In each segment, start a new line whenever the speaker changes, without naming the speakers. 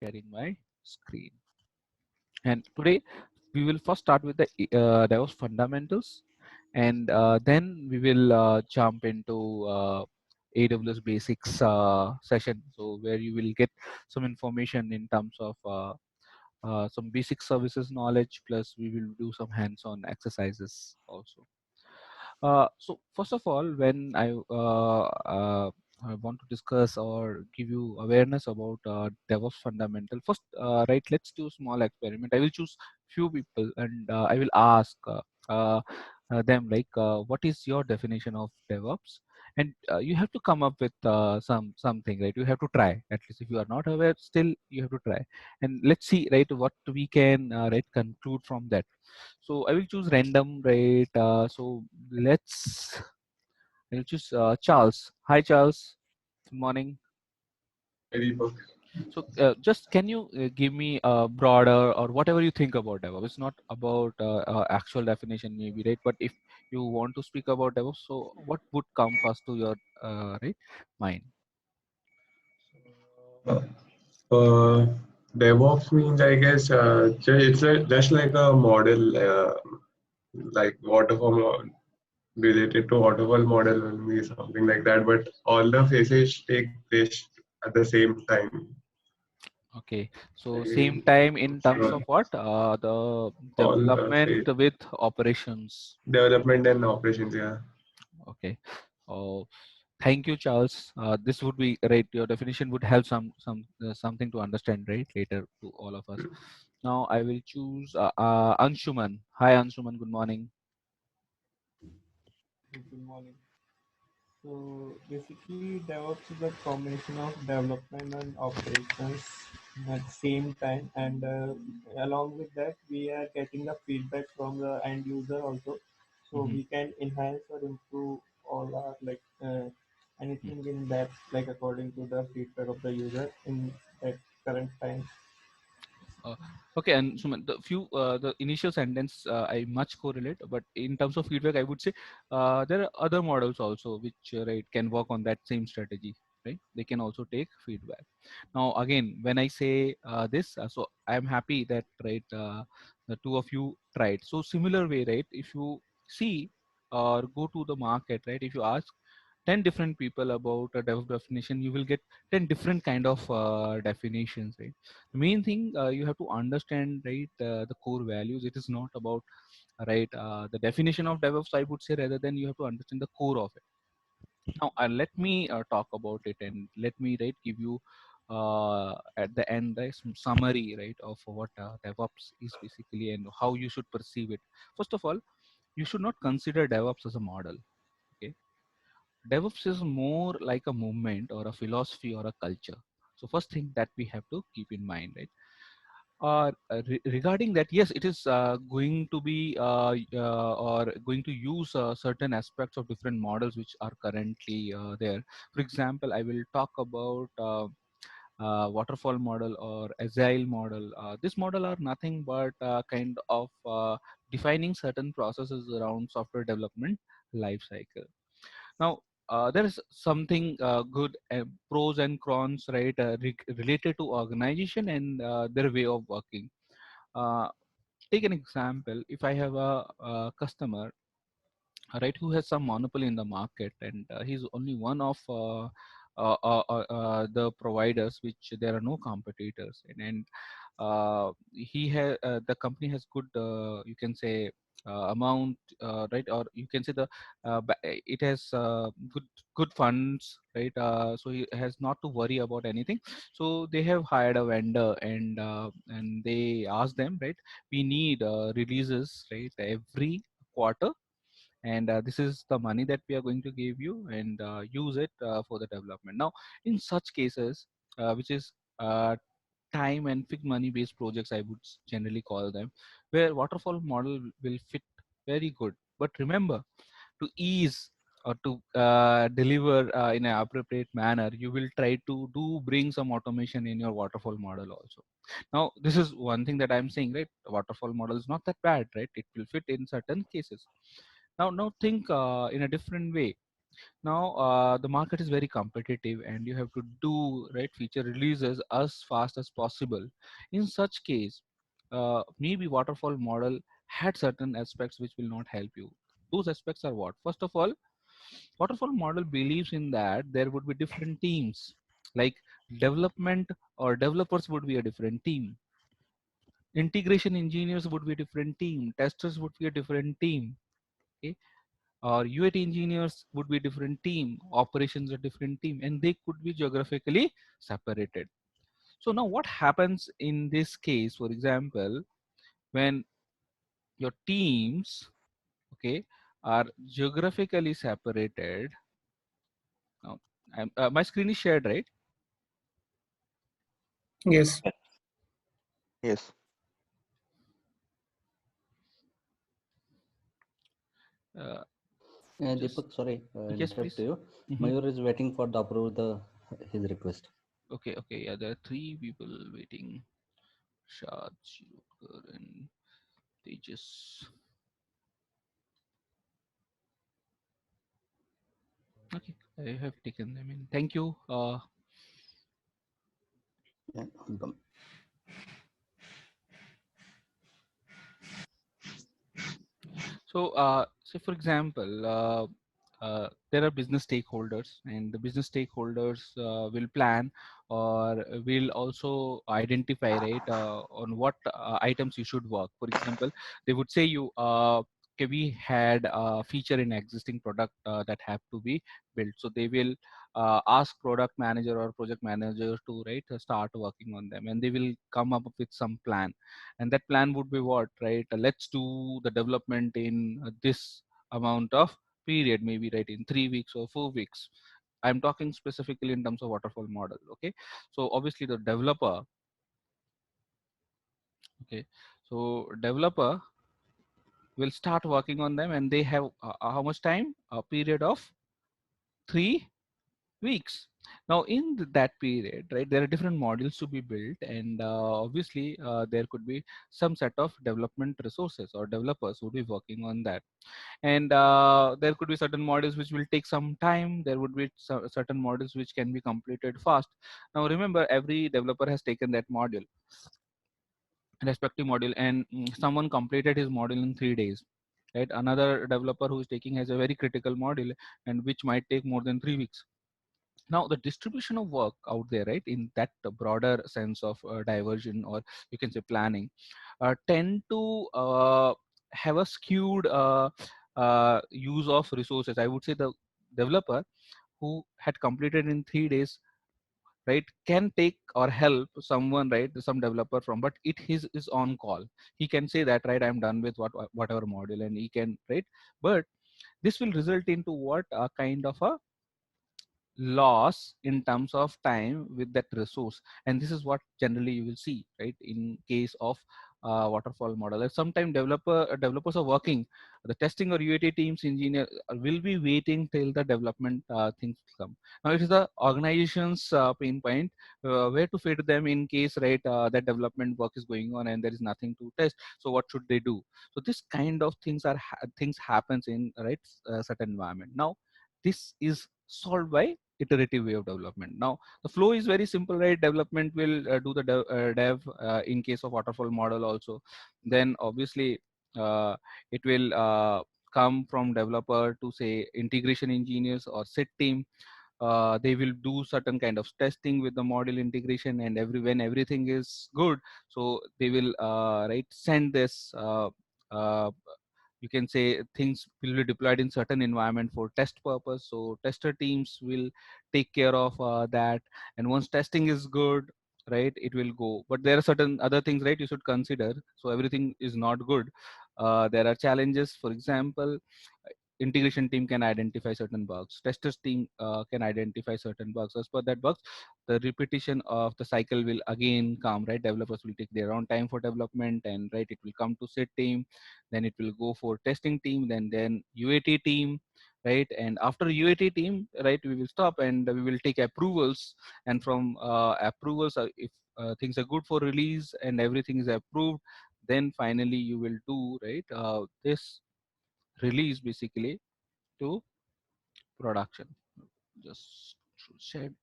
sharing my screen. And today we will first start with the Devops fundamentals, and then we will jump into AWS basics session. So where you will get some information in terms of some basic services knowledge. Plus, we will do some hands-on exercises also. So first of all, when I want to discuss or give you awareness about DevOps fundamental, first, right, let's do a small experiment. I will choose few people and I will ask them like, what is your definition of DevOps? And you have to come up with something, right? You have to try. At least if you are not aware, still you have to try. And let's see, right, what we can right conclude from that. So I will choose random, right? So let's I'll choose Charles. Hi, Charles. Good morning.
Hi, Deepak.
So just can you give me a broader or whatever you think about DevOps? It's not about actual definition, maybe, right? But if you want to speak about DevOps, so what would come first to your right mind?
Uh, uh, DevOps means, I guess, just like a model, like waterfall related to waterfall model will be something like that. But all the phases take place at the same time.
Okay, so same
Like,
time in terms
uh,
of what? The
all
development
phase
with operations.
development and operations. Yeah.
Okay. Oh, thank you, Charles. This would be right. Your definition would help something to understand right later to all of us. Now I will choose Anshuman. Hi, Anshuman. Good morning.
Good morning. So basically, DevOps is a combination of development and operations at the same time, and along with that, we are getting the feedback from the end user also, so
Mhm.
we can enhance or improve all our anything in that like according to the feedback of the user in that current time.
Uh, okay, and Suman, the initial sentence I much correlate, but in terms of feedback, I would say there are other models also which right can work on that same strategy. Right, they can also take feedback. Now, again, when I say this, so I am happy that right the two of you tried. So similar way, right? If you see or go to the market, right? If you ask 10 different people about a DevOps definition, you will get 10 different kind of definitions, right? The main thing you have to understand, right, the core values. It is not about right the definition of DevOps, I would say, rather than you have to understand the core of it. Now let me talk about it, and let me right give you at the end some summary right of what DevOps is basically and how you should perceive it. First of all, you should not consider DevOps as a model. Okay, DevOps is more like a movement or a philosophy or a culture. So first thing that we have to keep in mind, right? Regarding that, yes, it is going to be or going to use certain aspects of different models which are currently there. For example, I will talk about waterfall model or agile model. This model are nothing but kind of defining certain processes around software development life cycle. Now, there is something good pros and cons, right, related to organization and their way of working. Uh, Take an example. If I have a customer, right, who has some monopoly in the market, and he's only one of the providers, which there are no competitors, and the company has good, you can say, amount, right, or you can say it has good funds, right, so he has not to worry about anything. So they have hired a vendor, and they ask them, right, we need releases, right, every quarter, and this is the money that we are going to give you, and use it for the development. Now, in such cases, which is time and fixed money based projects, I would generally call them, where waterfall model will fit very good. But remember, to ease or to deliver in an appropriate manner, you will try to do bring some automation in your waterfall model also. Now, this is one thing that I'm saying, right? The waterfall model is not that bad, right? It will fit in certain cases. Now think in a different way. Now the market is very competitive and you have to do right feature releases as fast as possible. In such case, maybe waterfall model had certain aspects which will not help you. Those aspects are what? First of all, waterfall model believes in that there would be different teams, like development or developers would be a different team, integration engineers would be a different team, testers would be a different team, okay? Or UAT engineers would be a different team, operations a different team, and they could be geographically separated. So now what happens in this case, for example, when your teams, okay, are geographically separated. Now my screen is shared, right?
Yes.
Yes.
uh, just
Deepak, sorry,
yes
interrupt
please.
you.
Hmm.
Mayur is waiting for the approve the his request.
Okay, okay, yeah, there are three people waiting: Shad, Shirokar, and Tejas. Okay, I have taken them in. Thank you.
Yeah, welcome.
So, say for example, there are business stakeholders, and the business stakeholders will plan or will also identify, right, on what items you should work. For example, they would say you, okay, we had a feature in existing product that have to be built. So they will ask product manager or project manager to right start working on them, and they will come up with some plan, and that plan would be what, right, let's do the development in this amount of period, maybe right in 3 weeks or 4 weeks. I'm talking specifically in terms of waterfall model. Okay, so obviously the developer, okay, so developer will start working on them, and they have how much time? A period of 3 weeks. Now in that period, right, there are different modules to be built, and obviously there could be some set of development resources or developers who will be working on that, and there could be certain modules which will take some time. There would be certain modules which can be completed fast. Now remember, every developer has taken that module, respective module, and someone completed his module in 3 days, right? Another developer who is taking has a very critical module, and which might take more than 3 weeks. Now the distribution of work out there, right, in that broader sense of diversion, or you can say planning, tend to have a skewed use of resources. I would say the developer who had completed in 3 days, right, can take or help someone, right, some developer from, but it is on call. He can say that, right, I'm done with whatever module, and he can, right, but this will result into what, a kind of a loss in terms of time with that resource. And this is what generally you will see, right, in case of waterfall model. Like sometimes developers are working, the testing or UAT teams engineer will be waiting till the development things come. Now it is the organization's pain point, where to fit them in case, right, that development work is going on and there is nothing to test. So what should they do? So this kind of things are things happens in, right, certain environment. Now this is solved by iterative way of development. Now the flow is very simple, right? Development will do the dev in case of waterfall model also. Then obviously it will come from developer to say integration engineers or sit team. They will do certain kind of testing with the module integration, and when everything is good, so they will right send this you can say things will be deployed in certain environment for test purpose. So tester teams will take care of that, and once testing is good, right, it will go. But there are certain other things, right, you should consider. So everything is not good. There are challenges. For example, integration team can identify certain bugs, testers team can identify certain bugs. As per that bugs, the repetition of the cycle will again come, right? Developers will take their own time for development, and right, it will come to sit team, then it will go for testing team, then UAT team, right? And after UAT team, right, we will stop and we will take approvals, and from approvals, if things are good for release and everything is approved, then finally you will do, right, this release basically to production. Just said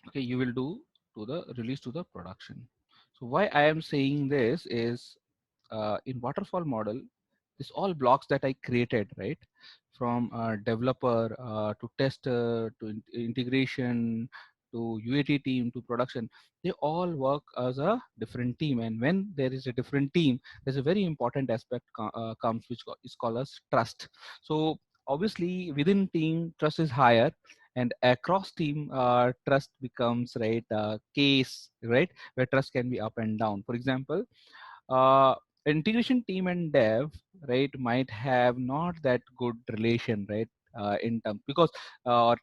okay, you will do to the release to the production. So why I am saying this is in waterfall model, this all blocks that I created, right, from developer to tester to integration to UAT team to production, they all work as a different team. And when there is a different team, there's a very important aspect comes, which is called as trust. So obviously within team, trust is higher, and across team, trust becomes, right, case, right, where trust can be up and down. For example, uh, integration team and dev, right, might have not that good relation, right, in terms, because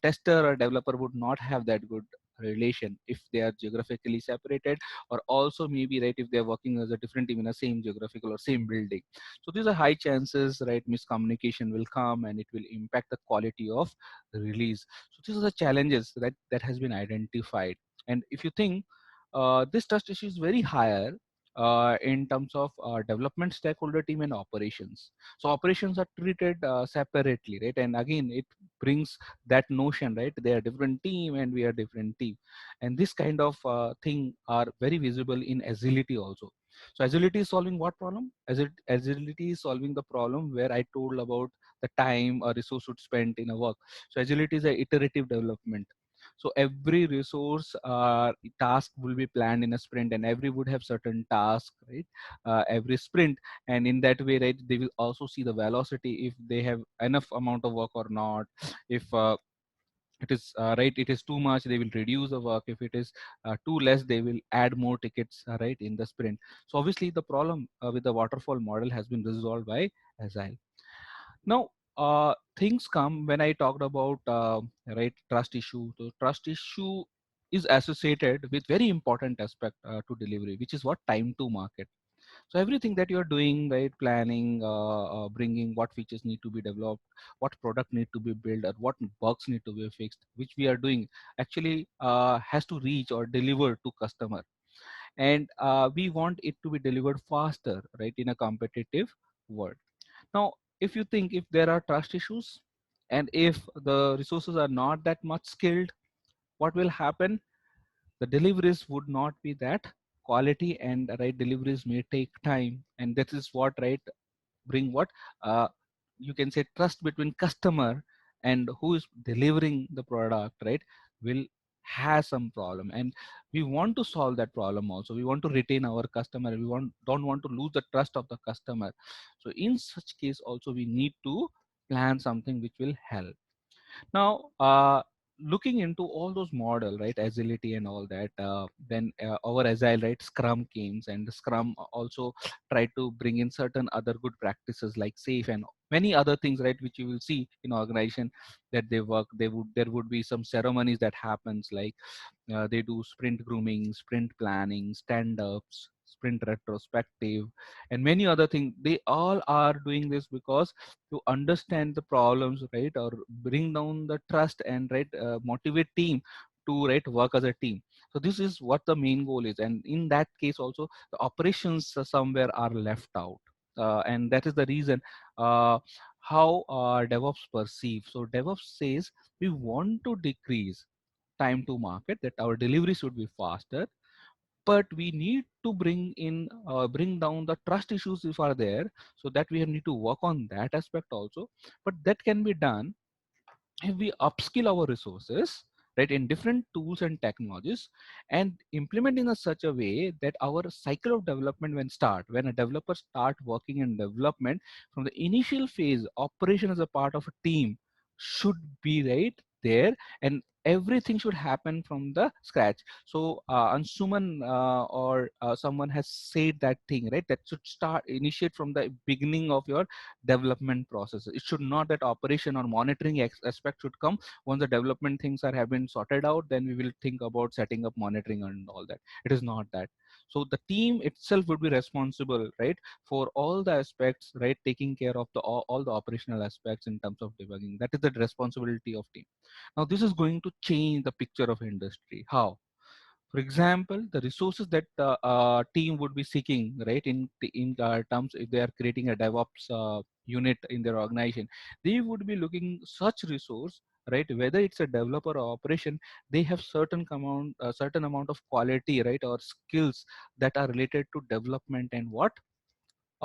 tester or developer would not have that good relation if they are geographically separated, or also maybe, right, if they're working as a different team in a same geographical or same building. So these are high chances, right, miscommunication will come and it will impact the quality of the release. So these are the challenges that has been identified. And if you think this trust issue is very higher in terms of development stakeholder team and operations. So operations are treated separately, right? And again, it brings that notion, right? They are different team and we are different team. And this kind of thing are very visible in agility also. So agility is solving what problem? Agility is solving the problem where I told about the time a resource should spend in a work. So agility is a iterative development. So every resource task will be planned in a sprint, and every would have certain task, right, every sprint. And in that way, right, they will also see the velocity if they have enough amount of work or not. If it is right, it is too much, they will reduce the work. If it is too less, they will add more tickets, right, in the sprint. So obviously the problem with the waterfall model has been resolved by agile. Now, things come when I talked about right, trust issue. So trust issue is associated with very important aspect to delivery, which is what time to market. So everything that you're doing, right, planning, bringing what features need to be developed, what product need to be built, or what bugs need to be fixed, which we are doing, actually has to reach or deliver to customer. And we want it to be delivered faster, right, in a competitive world. Now, if you think if there are trust issues and if the resources are not that much skilled, what will happen? The deliveries would not be that quality, and right, deliveries may take time. And that is what, right, bring what uh, you can say trust between customer and who is delivering the product, right, will have some problem. And we want to solve that problem also. We want to retain our customer. We don't want to lose the trust of the customer. So in such case also we need to plan something which will help. Now, looking into all those model, right, agility and all that, then our agile, right, Scrum came, and the Scrum also tried to bring in certain other good practices like safe and many other things, right, which you will see in organization that they work. There would be some ceremonies that happens, like they do sprint grooming, sprint planning, stand-ups, sprint retrospective, and many other things. They all are doing this because to understand the problems, right, or bring down the trust and, right, motivate team to, right, work as a team. So this is what the main goal is. And in that case also, the operations somewhere are left out. And that is the reason how DevOps perceive. So DevOps says we want to decrease time to market, that our delivery should be faster, but we need to bring down the trust issues if are there, so that we need to work on that aspect also. But that can be done if we upskill our resources, right, in different tools and technologies, and implement in a such a way that our cycle of development when a developer start working in development, from the initial phase, operation as a part of a team should be right there, and everything should happen from the scratch. So Ansuman or someone has said that thing, right, that should start initiate from the beginning of your development process. It should not that operation or monitoring aspect should come once the development things are have been sorted out, then we will think about setting up monitoring and all that. It is not that. So the team itself would be responsible, right, for all the aspects, right, taking care of all the operational aspects in terms of debugging. That is the responsibility of team. Now this is going to change the picture of industry. How? For example, the resources that team would be seeking, right, in terms if they are creating a DevOps unit in their organization, they would be looking such resource, right, whether it's a developer or operation, they have certain amount of quality, right, or skills that are related to development and what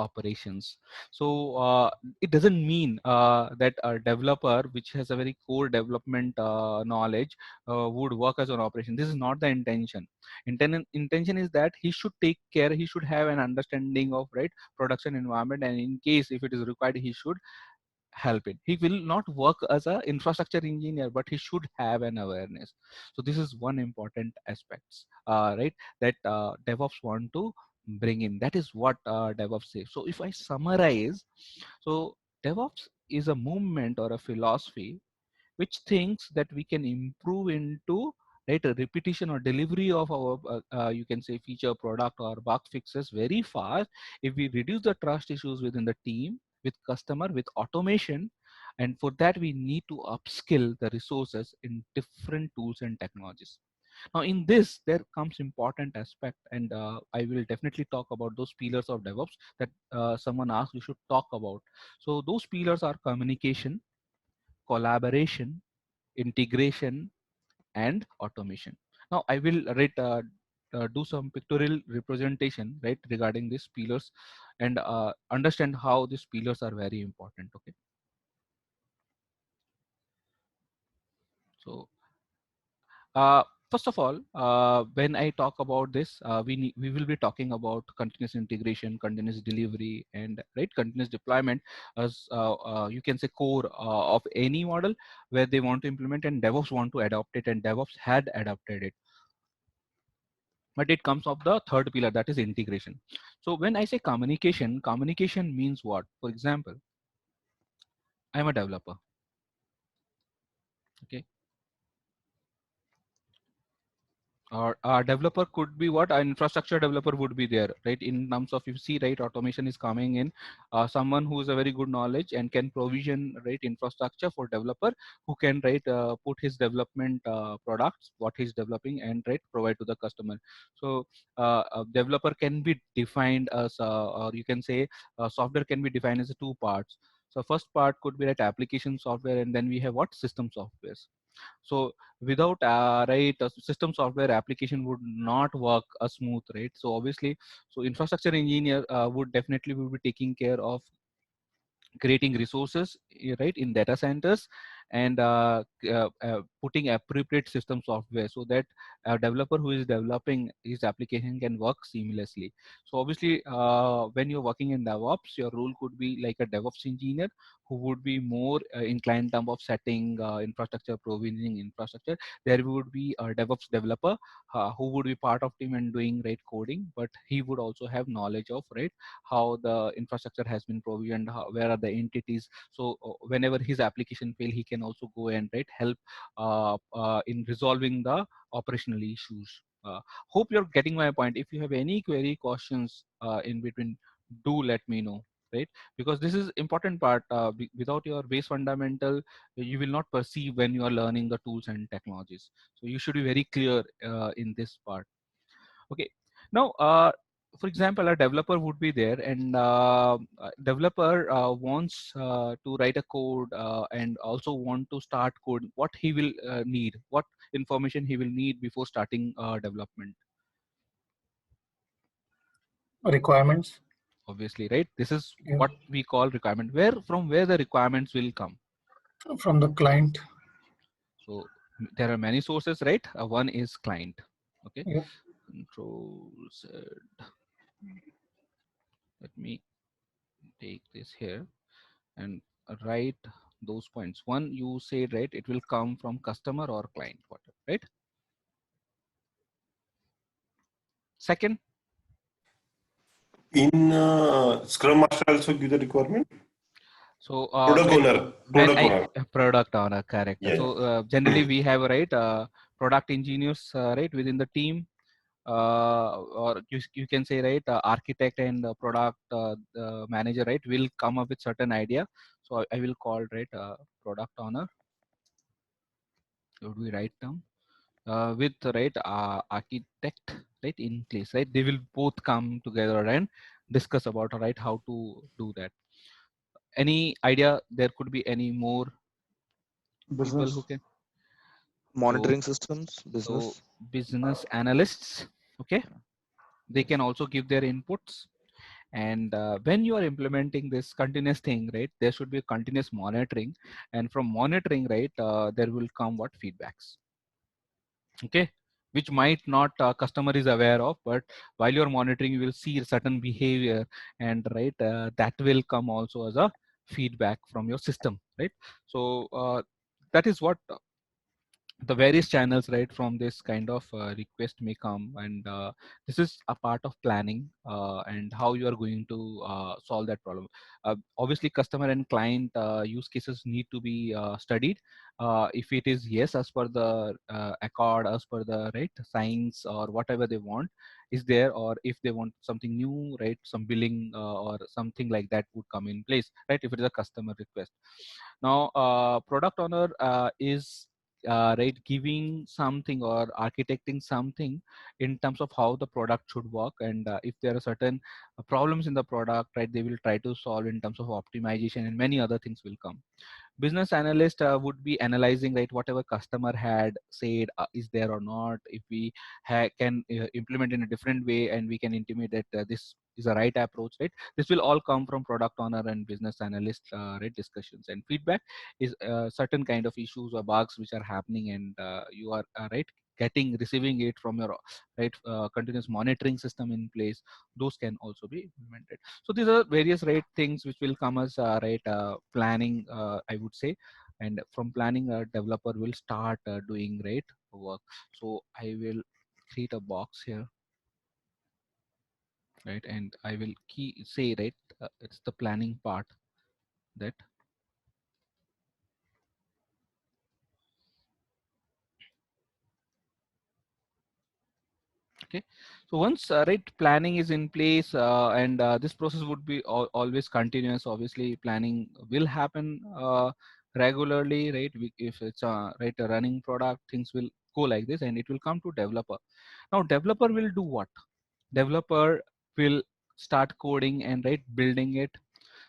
operations. So it doesn't mean that a developer which has a very core development knowledge would work as an operation. This is not the intention. Intention is that he should take care, he should have an understanding of, right, production environment, and in case if it is required, he should help it. He will not work as a infrastructure engineer, but he should have an awareness. So this is one important aspects, right, that DevOps want to bring in. That is what DevOps says. So if I summarize, so DevOps is a movement or a philosophy which thinks that we can improve into, right, a repetition or delivery of our you can say feature, product, or bug fixes very fast if we reduce the trust issues within the team, with customer, with automation. And for that we need to upskill the resources in different tools and technologies. Now in this there comes important aspect, and I will definitely talk about those pillars of DevOps that someone asked we should talk about. So those pillars are communication, collaboration, integration, and automation. Now I will do some pictorial representation, right, regarding these pillars, and understand how these pillars are very important. Okay, so Uh, first of all, when I talk about this, we will be talking about continuous integration, continuous delivery, and, right, continuous deployment as you can say core of any model where they want to implement and DevOps want to adopt it, and DevOps had adopted it. But it comes of the third pillar, that is integration. So when I say communication, communication means what? For example, I'm a developer. Okay, or a developer could be what, an infrastructure developer would be there, right, in terms of, you see, right, automation is coming in, someone who is a very good knowledge and can provision, right, infrastructure for developer who can, right, put his development products what he's developing and, right, provide to the customer. So a developer can be defined as or you can say software can be defined as two parts. So first part could be that application software, and then we have what, system softwares. So without right, a system software application would not work smooth, right? So obviously, so infrastructure engineer would definitely will be taking care of creating resources, right, in data centers, and putting appropriate system software so that a developer who is developing his application can work seamlessly. So obviously when you're working in DevOps, your role could be like a DevOps engineer who would be more inclined in terms of setting infrastructure, provisioning infrastructure. There would be a DevOps developer who would be part of team and doing, right, coding, but he would also have knowledge of, right, how the infrastructure has been provisioned, where are the entities. So whenever his application fail, he can also go and, right, help in resolving the operational issues. Hope you're getting my point. If you have any query, questions in between, do let me know, right, because this is important part. Without your base fundamental, you will not perceive when you are learning the tools and technologies. So you should be very clear in this part. Okay, now for example, a developer would be there, and a developer wants to write a code and also want to start code. What he will need, what information he will need before starting development?
Requirements.
Obviously, right, this is
Yeah.
what we call requirement. From where the requirements will come?
From the client.
So there are many sources, right? One is client. Okay,
Yeah.
Control Z. Let me take this here and write those points. One, you said, right, it will come from customer or client, whatever, right? Second,
In Scrum Master also give the requirement.
so
Product owner.
when
Product
I
owner.
product owner, correct.
Yeah.
So generally we have, right, product engineers, right, within the team, or you can say, right, architect and product manager, right, will come up with certain idea. So I will call, right, product owner. Would we write down? with right architect right in place, right? They will both come together and discuss about right how to do that. Any idea? There could be any more people who
Business
can. So
monitoring systems,
so
business.
business analysts, okay, they can also give their inputs. And when you are implementing this continuous thing, right, there should be a continuous monitoring, and from monitoring, right, there will come what feedbacks, okay, which might not customer is aware of, but while you're monitoring you will see certain behavior, and right that will come also as a feedback from your system, right? So that is what the various channels right from this kind of request may come, and this is a part of planning and how you are going to solve that problem. Obviously customer and client use cases need to be studied. If it is yes as per the accord, as per the right science or whatever they want is there, or if they want something new, right, some billing or something like that would come in place, right, if it is a customer request. Now product owner is right giving something or architecting something in terms of how the product should work, and if there are certain problems in the product, right, they will try to solve in terms of optimization, and many other things will come. Business analyst would be analyzing right whatever customer had said is there or not. If we can implement in a different way and we can intimate that this is a right approach, right, this will all come from product owner and business analyst right discussions. And feedback is certain kind of issues or bugs which are happening, and you are right getting receiving it from your right continuous monitoring system in place. Those can also be implemented. So these are various right things which will come as right planning, I would say. And from planning, a developer will start doing right work. So I will create a box here, right, and I will say right it's the planning part that okay. So once right planning is in place, and this process would be always continuous. Obviously planning will happen regularly, right? If it's a right a running product, things will go like this, and it will come to developer. Now developer will do what? Developer will start coding and right building it.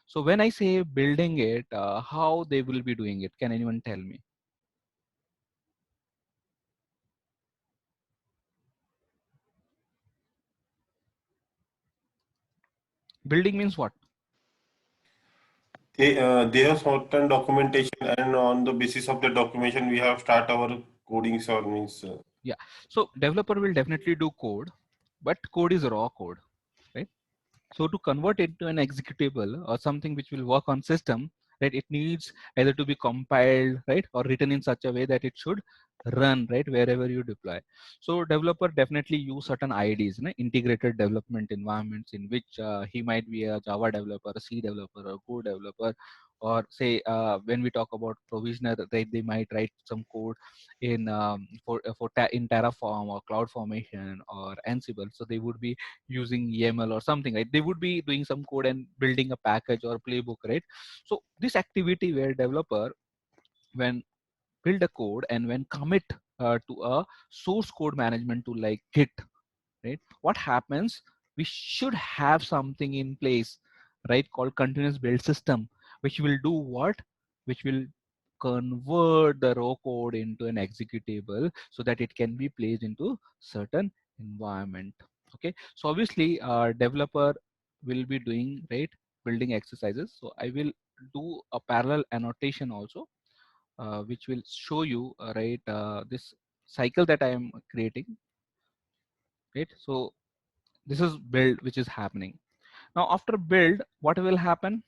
So when I say building it, how they will be doing it, can anyone tell me? Building means what?
They have certain documentation, and on the basis of the documentation, we have start our coding. Or means
Yeah, so developer will definitely do code, but code is raw code, right? So to convert it to an executable or something which will work on system, right, it needs either to be compiled, right, or written in such a way that it should run right wherever you deploy. So developer definitely use certain IDs, integrated development environments, in which he might be a Java developer, a C developer, or a Go developer, or say when we talk about provisioner, right, they might write some code in in Terraform or CloudFormation or Ansible. So they would be using YAML or something, right? They would be doing some code and building a package or playbook, right? So this activity where developer, when build a code and when commit to a source code management tool like Git, right? What happens? We should have something in place, right, called continuous build system, which will do what? Which will convert the raw code into an executable so that it can be placed into certain environment. Okay, so obviously developer will be doing right building exercises. So I will do a parallel annotation also, which will show you right this cycle that I am creating, right? So this is build which is happening. Now after build, what will happen?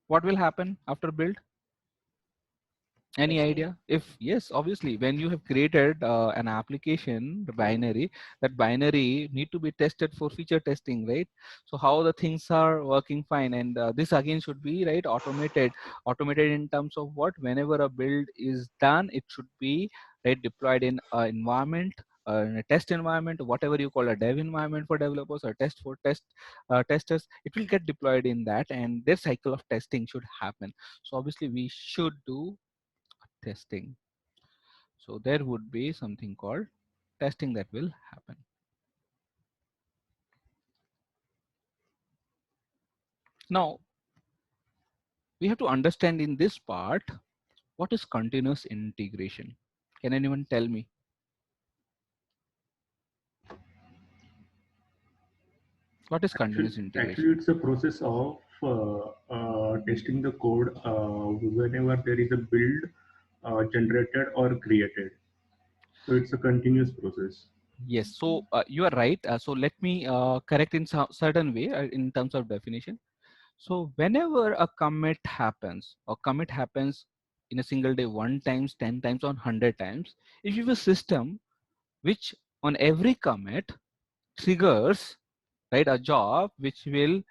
What will happen after build? Any
Testing.
idea? If yes, obviously when you have created an application, the binary, that binary need to be tested for feature testing, right? So how the things are working fine, and this again should be right automated in terms of what? Whenever a build is done, it should be right deployed in an environment, in a test environment, whatever you call a dev environment for developers, or test for testers. It will get deployed in that, and their cycle of testing should happen. So obviously we should do testing. So there would be something called testing that will happen. Now we have to understand in this part what is continuous integration. Can anyone tell me? What is continuous integration?
Actually, it's a process of testing the code whenever there is a build generated or created. So it's a continuous process.
Yes, so you are right. So let me correct in some certain way in terms of definition. So whenever a commit happens, or commit happens in a single day 1 times, 10 times, or 100 times, if you have a system which on every commit triggers, right, a job which will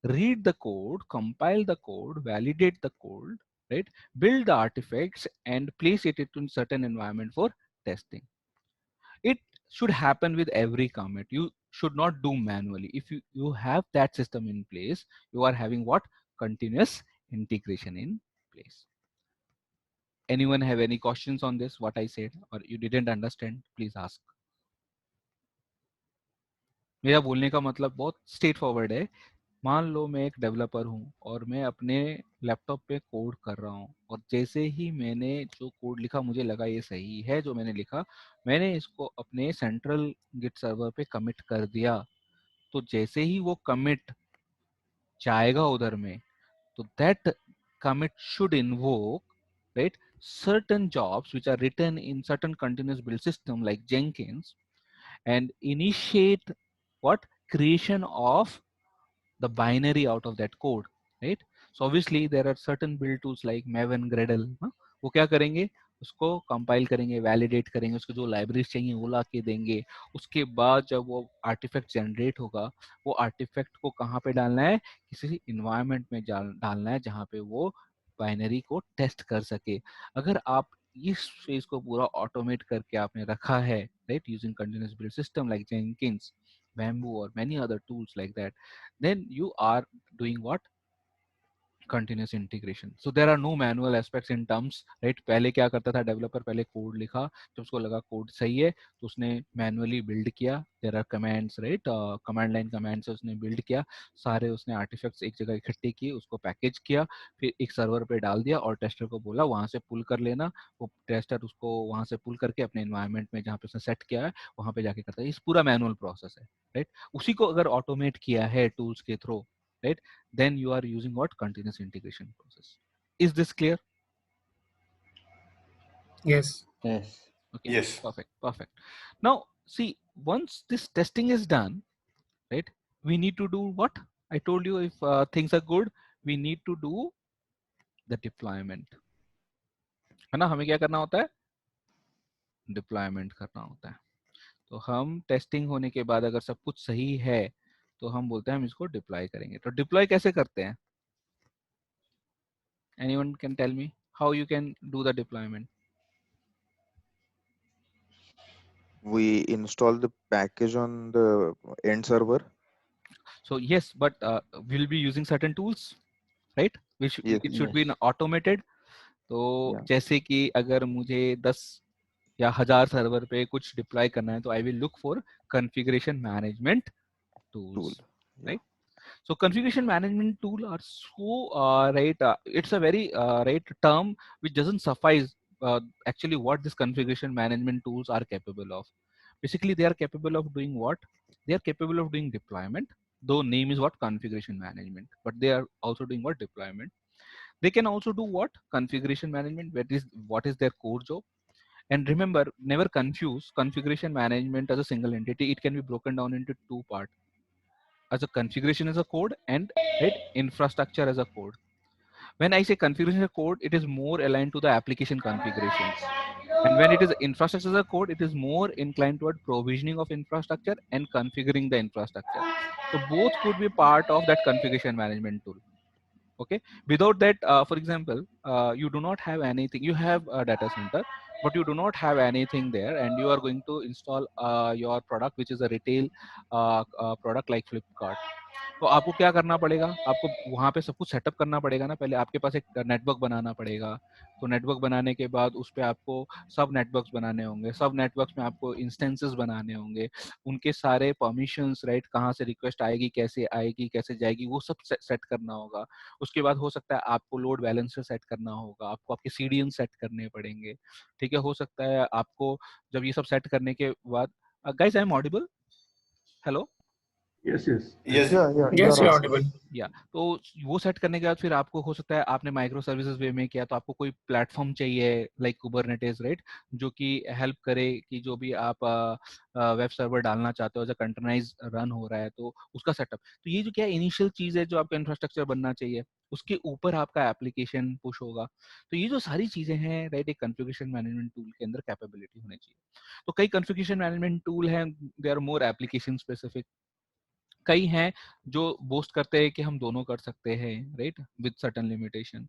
read the code, compile the code, validate the code, right, build the artifacts and place it into certain environment for testing. It should happen with every commit. You should not do manually. If you have that system in place, you are having what? Continuous integration in place. Anyone have any questions on this, what I said, or you didn't understand? Please ask. मेरा बोलने का मतलब बहुत straight forward है. मान लो मैं एक developer हूँ और मैं अपने लैपटॉप पे कोड कर रहा हूँ, और जैसे ही मैंने जो कोड लिखा मुझे लगा ये सही है जो मैंने लिखा, मैंने इसको अपने सेंट्रल गिट सर्वर पे कमिट कर दिया. तो जैसे ही वो कमिट जाएगा उधर में, तो that commit should invoke, right, certain jobs which are written in certain continuous build system like Jenkins, and initiate what? Creation of the binary out of that code, right? So obviously there are certain build tools like Maven, Gradle. वो क्या करेंगे? उसको compile करेंगे, validate करेंगे, उसको जो libraries चाहिए वो ला के देंगे. उसके बाद जब वो आर्टिफैक्ट जनरेट होगा, वो आर्टिफैक्ट को कहाँ पे डालना है? किसी इन्वायरमेंट में डालना है जहाँ पे वो बाइनरी को टेस्ट कर सके. अगर आप इस फेज को पूरा ऑटोमेट करके आपने रखा है, right, using continuous build system like Jenkins, Bamboo or many other tools like that, then you are doing what? Continuous integration. So there are no manual aspects in terms, right? पहले क्या करता था developer? पहले code लिखा, जब उसको लगा code सही है तो उसने मैनुअली बिल्ड किया. There are commands, right, command line command से उसने बिल्ड किया, सारे उसने आर्टिफैक्ट्स एक जगह इकट्ठे किए, उसको पैकेज किया, फिर एक सर्वर पे डाल दिया और टेस्टर को बोला वहां से पुल कर लेना. वो टेस्टर उसको वहां से पुल करके अपने एनवायरनमेंट में जहाँ पे उसने सेट किया है वहां पे जाके करता है. इस पूरा मैनुअल प्रोसेस है, राइट. उसी को अगर ऑटोमेट किया है टूल्स के through, right, then you are using what? Continuous integration process. Is this clear?
Yes.
Yes.
Okay.
Yes.
Perfect. Now see, once this testing is done, right, we need to do what? I told you, if things are good, we need to do the deployment. है ना? हमें क्या करना होता है? Deployment करना होता है. तो हम टेस्टिंग होने के बाद अगर सब कुछ सही है तो हम बोलते हैं हम इसको डिप्लॉय करेंगे. तो डिप्लॉय कैसे करते हैं? Anyone can tell me how you can do the deployment?
We install the package on the end server.
So yes, but we'll be using certain tools, right? Which
Yes.
it should be
Yes.
automated. तो
Yeah.
जैसे कि अगर मुझे 10 या 1000 server पे कुछ deploy करना है तो I will look for configuration management
Tool.
Tools,
Yeah.
right? So configuration management tool are so right, it's a very right term which doesn't suffice actually what this configuration management tools are capable of. Basically they are capable of doing what? They are capable of doing deployment, though name is what? Configuration management, but they are also doing what? Deployment. They can also do what? Configuration management. What is their core job? And remember, never confuse configuration management as a single entity. It can be broken down into two parts, as a configuration as a code and, right, infrastructure as a code. When I say configuration as a code, it is more aligned to the application configurations. And when it is infrastructure as a code, it is more inclined toward provisioning of infrastructure and configuring the infrastructure. So both could be part of that configuration management tool. Okay. Without that, for example, you do not have anything. You have a data center, but you do not have anything there, and you are going to install your product, which is a retail product like Flipkart. तो आपको क्या करना पड़ेगा? आपको वहाँ पे सब कुछ सेटअप करना पड़ेगा ना. पहले आपके पास एक नेटवर्क बनाना पड़ेगा, तो नेटवर्क बनाने के बाद उस पर आपको सब नेटवर्क्स बनाने होंगे, सब नेटवर्क्स में आपको इंस्टेंसेस बनाने होंगे, उनके सारे परमिशंस, राइट, कहाँ से रिक्वेस्ट आएगी, कैसे जाएगी, वो सब सेट करना होगा। उसके बाद हो सकता है आपको लोड बैलेंसर सेट करना होगा, आपको आपके सीडीएन सेट करने पड़ेंगे, ठीक है। हो सकता है आपको जब ये सब सेट करने के बाद, guys I am audible, hello,
Yes, yes.
Yes.
Yeah, you
Yes,
are
you're
audible.
audible.
या तो वो सेट करने के बाद फिर आपको हो सकता है आपने माइक्रो सर्विसेज वे में किया तो आपको कोई प्लेटफॉर्म चाहिए लाइक कुबरनेटिस, राइट, जो कि हेल्प करे कि जो भी आप वेब सर्वर डालना चाहते हो जो कंटेनराइज रन हो रहा है तो उसका सेटअप। तो ये जो क्या इनिशियल चीज है जो आपका इंफ्रास्ट्रक्चर बनना चाहिए, उसके ऊपर आपका एप्लीकेशन पुश होगा। तो ये जो सारी चीजें हैं, राइट, एक कॉन्फ़िगरेशन मैनेजमेंट टूल के अंदर कैपेबिलिटी होनी चाहिए। तो कई कॉन्फ़िगरेशन मैनेजमेंट टूल हैं, they are more application specific, कई हैं जो बोस्ट करते हैं कि हम दोनों कर सकते हैं, राइट, विद सर्टेन लिमिटेशन।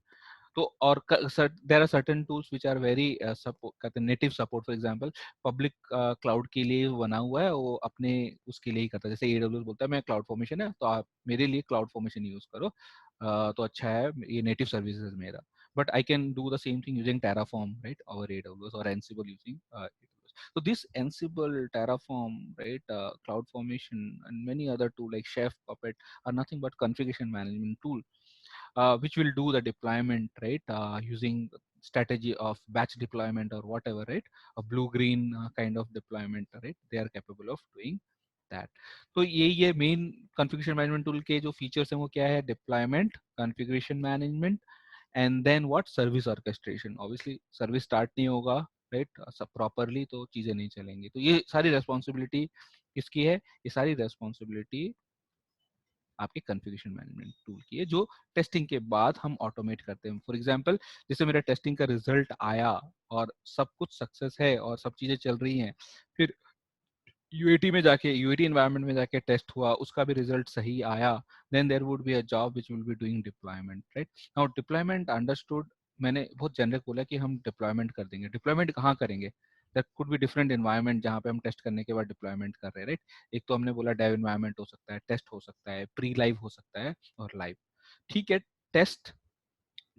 तो और there are certain tools which are very कहते हैं native support. For example public cloud के लिए बना हुआ है, वो अपने उसके लिए ही करता है। जैसे AWS बोलता है मैं क्लाउड फॉर्मेशन है तो आप मेरे लिए क्लाउड फॉर्मेशन यूज करो, तो अच्छा है, ये नेटिव सर्विसेज मेरा। But I can do the same thing using Terraform, right, or AWS, or Ansible using AWS. So this Ansible, Terraform, right, CloudFormation, and many other tools like Chef, Puppet are nothing but configuration management tool, which will do the deployment, right, using strategy of batch deployment or whatever, right, a blue green kind of deployment, right, they are capable of doing that. तो ये main configuration management tool के जो features हैं वो क्या है, deployment, configuration management, and then what, service orchestration. Obviously service start नहीं होगा, राइट, सब प्रॉपरली तो चीजें नहीं चलेंगी। तो ये सारी रेस्पॉन्सिबिलिटी किसकी है, ये सारी रेस्पॉन्सिबिलिटी आपके कॉन्फ़िगरेशन मैनेजमेंट टूल की है, जो टेस्टिंग के बाद हम ऑटोमेट करते हैं। फॉर एग्जांपल जैसे मेरा टेस्टिंग का रिजल्ट आया और सब कुछ सक्सेस है और सब चीजें चल रही हैं, फिर यूएटी में जाके, यूएटी एनवायरनमेंट में जाके टेस्ट हुआ, उसका भी रिजल्ट सही आया, then there would be a job which will be doing deployment, right. Now deployment understood, मैंने बहुत जेनरिक बोला कि हम डिप्लॉयमेंट कर देंगे। डिप्लॉयमेंट कहाँ करेंगे, that could be different environment जहाँ पे हम टेस्ट करने के बाद डिप्लॉयमेंट कर रहे हैं, राइट। एक तो हमने बोला डेव एनवायरनमेंट हो सकता है, टेस्ट हो सकता है, प्री लाइव हो सकता है, और लाइव, ठीक है। टेस्ट,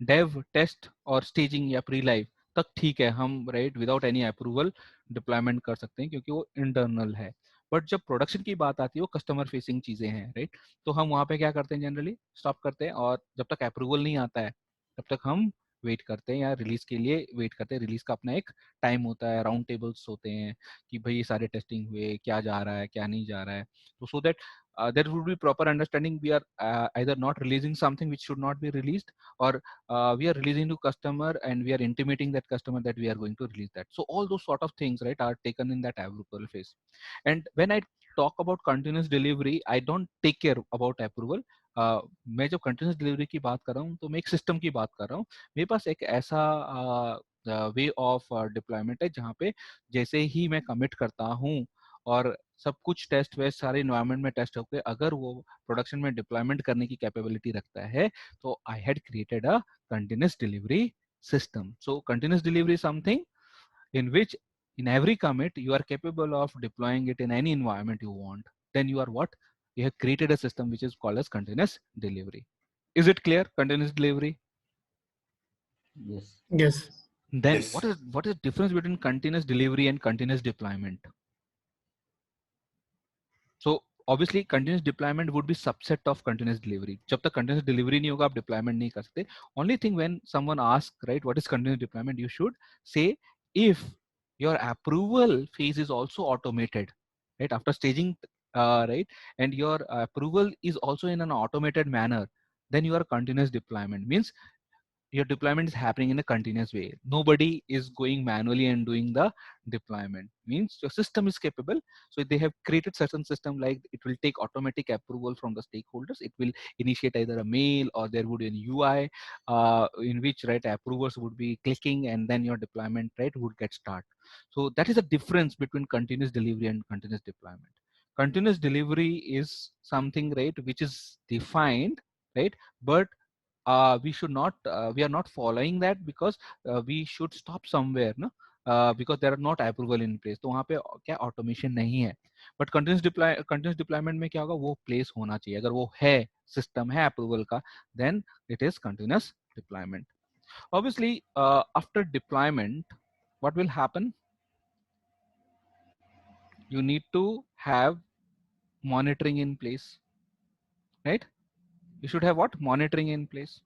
डेव टेस्ट और स्टेजिंग या प्री लाइव तक ठीक है, हम right without any approval deployment कर सकते हैं क्योंकि वो इंटरनल है। बट जब प्रोडक्शन की बात आती है, वो कस्टमर फेसिंग चीजें हैं, राइट, तो हम वहाँ पे क्या करते हैं, जनरली स्टॉप करते हैं, और जब तक अप्रूवल नहीं आता है तब तक हम वेट करते हैं या रिलीज के लिए वेट करते हैं। रिलीज का अपना एक टाइम होता है, राउंड टेबल्स होते हैं कि भाई ये सारे टेस्टिंग हुए, क्या जा रहा है क्या नहीं जा रहा है, तो so that there would be proper understanding, we are either not releasing something which should not be released, or we are releasing to customer and we are intimating that customer that we are going to release that. So all those sort of things, right, are taken in that approval phase. And when I talk about continuous delivery, I don't take care about approval. मैं जब continuous delivery की बात कर रहा हूँ तो मैं एक सिस्टम की बात कर रहा हूँ। मेरे पास एक ऐसा वे ऑफ डिप्लॉयमेंट है जहाँ पे जैसे ही मैं कमिट करता हूँ और सब कुछ टेस्ट वेस्ट सारे इन्वायरमेंट में टेस्ट होकर अगर वो प्रोडक्शन में डिप्लॉयमेंट करने की कैपेबिलिटी रखता है, तो I had created a continuous delivery system. So continuous delivery is something in which in every commit you are capable of deploying it in any environment you want. Then you are what? You have created a system which is called as continuous delivery. Is it clear? Continuous delivery.
Yes.
Yes.
Then
Yes.
what is the difference between continuous delivery and continuous deployment? So obviously continuous deployment would be subset of continuous delivery. जब तक continuous delivery नहीं होगा आप deployment नहीं कर सकते. Only thing when someone asks, right, what is continuous deployment, you should say if your approval phase is also automated, right, after staging, right, and your approval is also in an automated manner, then your continuous deployment means your deployment is happening in a continuous way. Nobody is going manually and doing the deployment. Means your system is capable. So they have created certain system like it will take automatic approval from the stakeholders. It will initiate either a mail or there would be an UI in which, right, approvers would be clicking and then your deployment, right, would get start. So that is the difference between continuous delivery and continuous deployment. Continuous delivery is something, right, which is defined, right, but we are not following that because we should stop somewhere, no, because there are not approval in place, तो वहाँ पे क्या automation नहीं है, but continuous deployment में क्या होगा, वो place होना चाहिए, अगर वो है system है approval का, then it is continuous deployment. Obviously, after deployment, what will happen? You need to have monitoring in place, right? You should have what? Monitoring in place.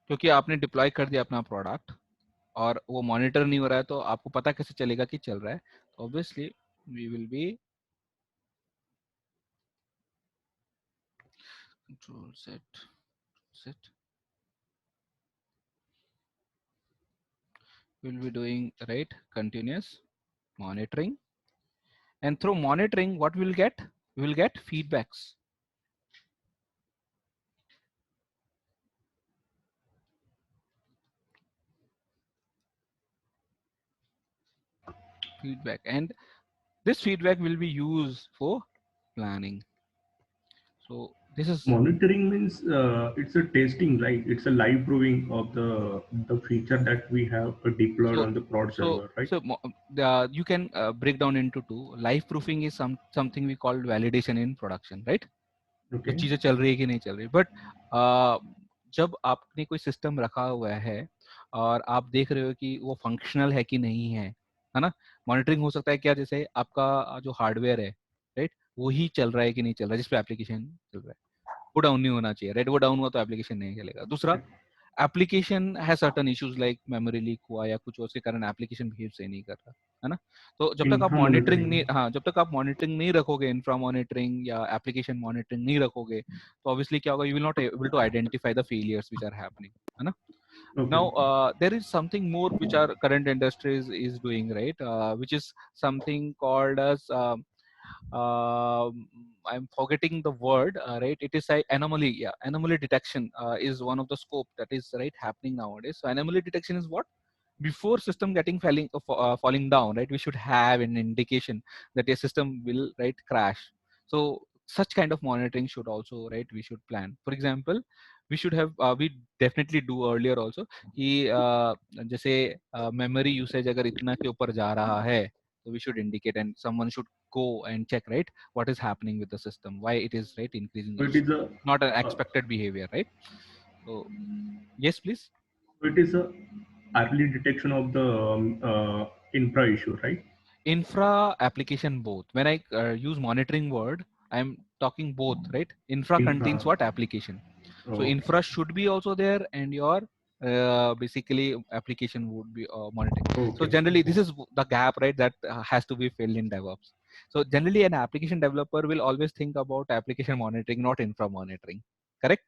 क्योंकि आपने डिप्लॉय कर दिया अपना प्रोडक्ट और वो मॉनिटर नहीं हो रहा है, तो आपको पता कैसे चलेगा कि चल रहा है? Obviously we will be control set we'll be doing, right, continuous monitoring, and through monitoring what we'll get? We will get feedbacks. And this feedback will be used for planning. So this is
monitoring means it's a testing, right? It's a live proving of the feature that we have deployed on the prod server, right?
So you can break down into two. Live proofing is something we call validation in production, right? तो
Okay.
चीजें चल रही है कि नहीं चल रही, but जब आपने कोई सिस्टम रखा हुआ है और आप देख रहे हो कि वो फंक्शनल है कि नहीं है ना? मॉनिटरिंग हो सकता है क्या, जैसे आपका जो हार्डवेयर है, राइट, वो ही चल रहा है कि नहीं चल रहा है, जिस पे एप्लीकेशन चल रहा है, वो डाउन नहीं होना चाहिए, राइट? वो डाउन हुआ तो एप्लीकेशन नहीं चलेगा. दूसरा, एप्लीकेशन है certain issues like memory leak हुआ या कुछ उसके कारण एप्लीकेशन बिहेव सही नहीं कर रहा है ना? तो जब तक आप
Infra
मॉनिटरिंग
monitoring.
नहीं, हाँ, जब तक आप मॉनिटरिंग नहीं रखोगे, इंफ्रा मॉनिटरिंग या एप्लीकेशन मॉनिटरिंग नहीं रखोगे, तो ऑब्वियसली क्या होगा? You will not able to identify the failures which are happening, है ना?
Okay.
Now there is something more which our current industries is doing, right, which is something called as I'm forgetting the word, right? It is anomaly. Yeah, anomaly detection is one of the scope that is, right, happening nowadays. So anomaly detection is what? Before system getting falling down, right, we should have an indication that a system will, right, crash. So such kind of monitoring should also, right, we should plan. For example, we should have we definitely do earlier also कि जैसे memory usage अगर इतना के ऊपर जा रहा है, so we should indicate and someone should go and check, right, what is happening with the system, why it is, right, increasing
So
or
it is a
not an expected behavior, right? So yes, please.
so it is a early detection of the infra issue, right?
Infra, application, both. When I use monitoring word, I'm talking both, right? Infra contains
Infra.
what? Application. So
Okay.
infra should be also there, and your basically application would be monitoring. So
Okay.
generally this is the gap, right, that has to be filled in DevOps. So generally an application developer will always think about application monitoring, not infra monitoring, correct?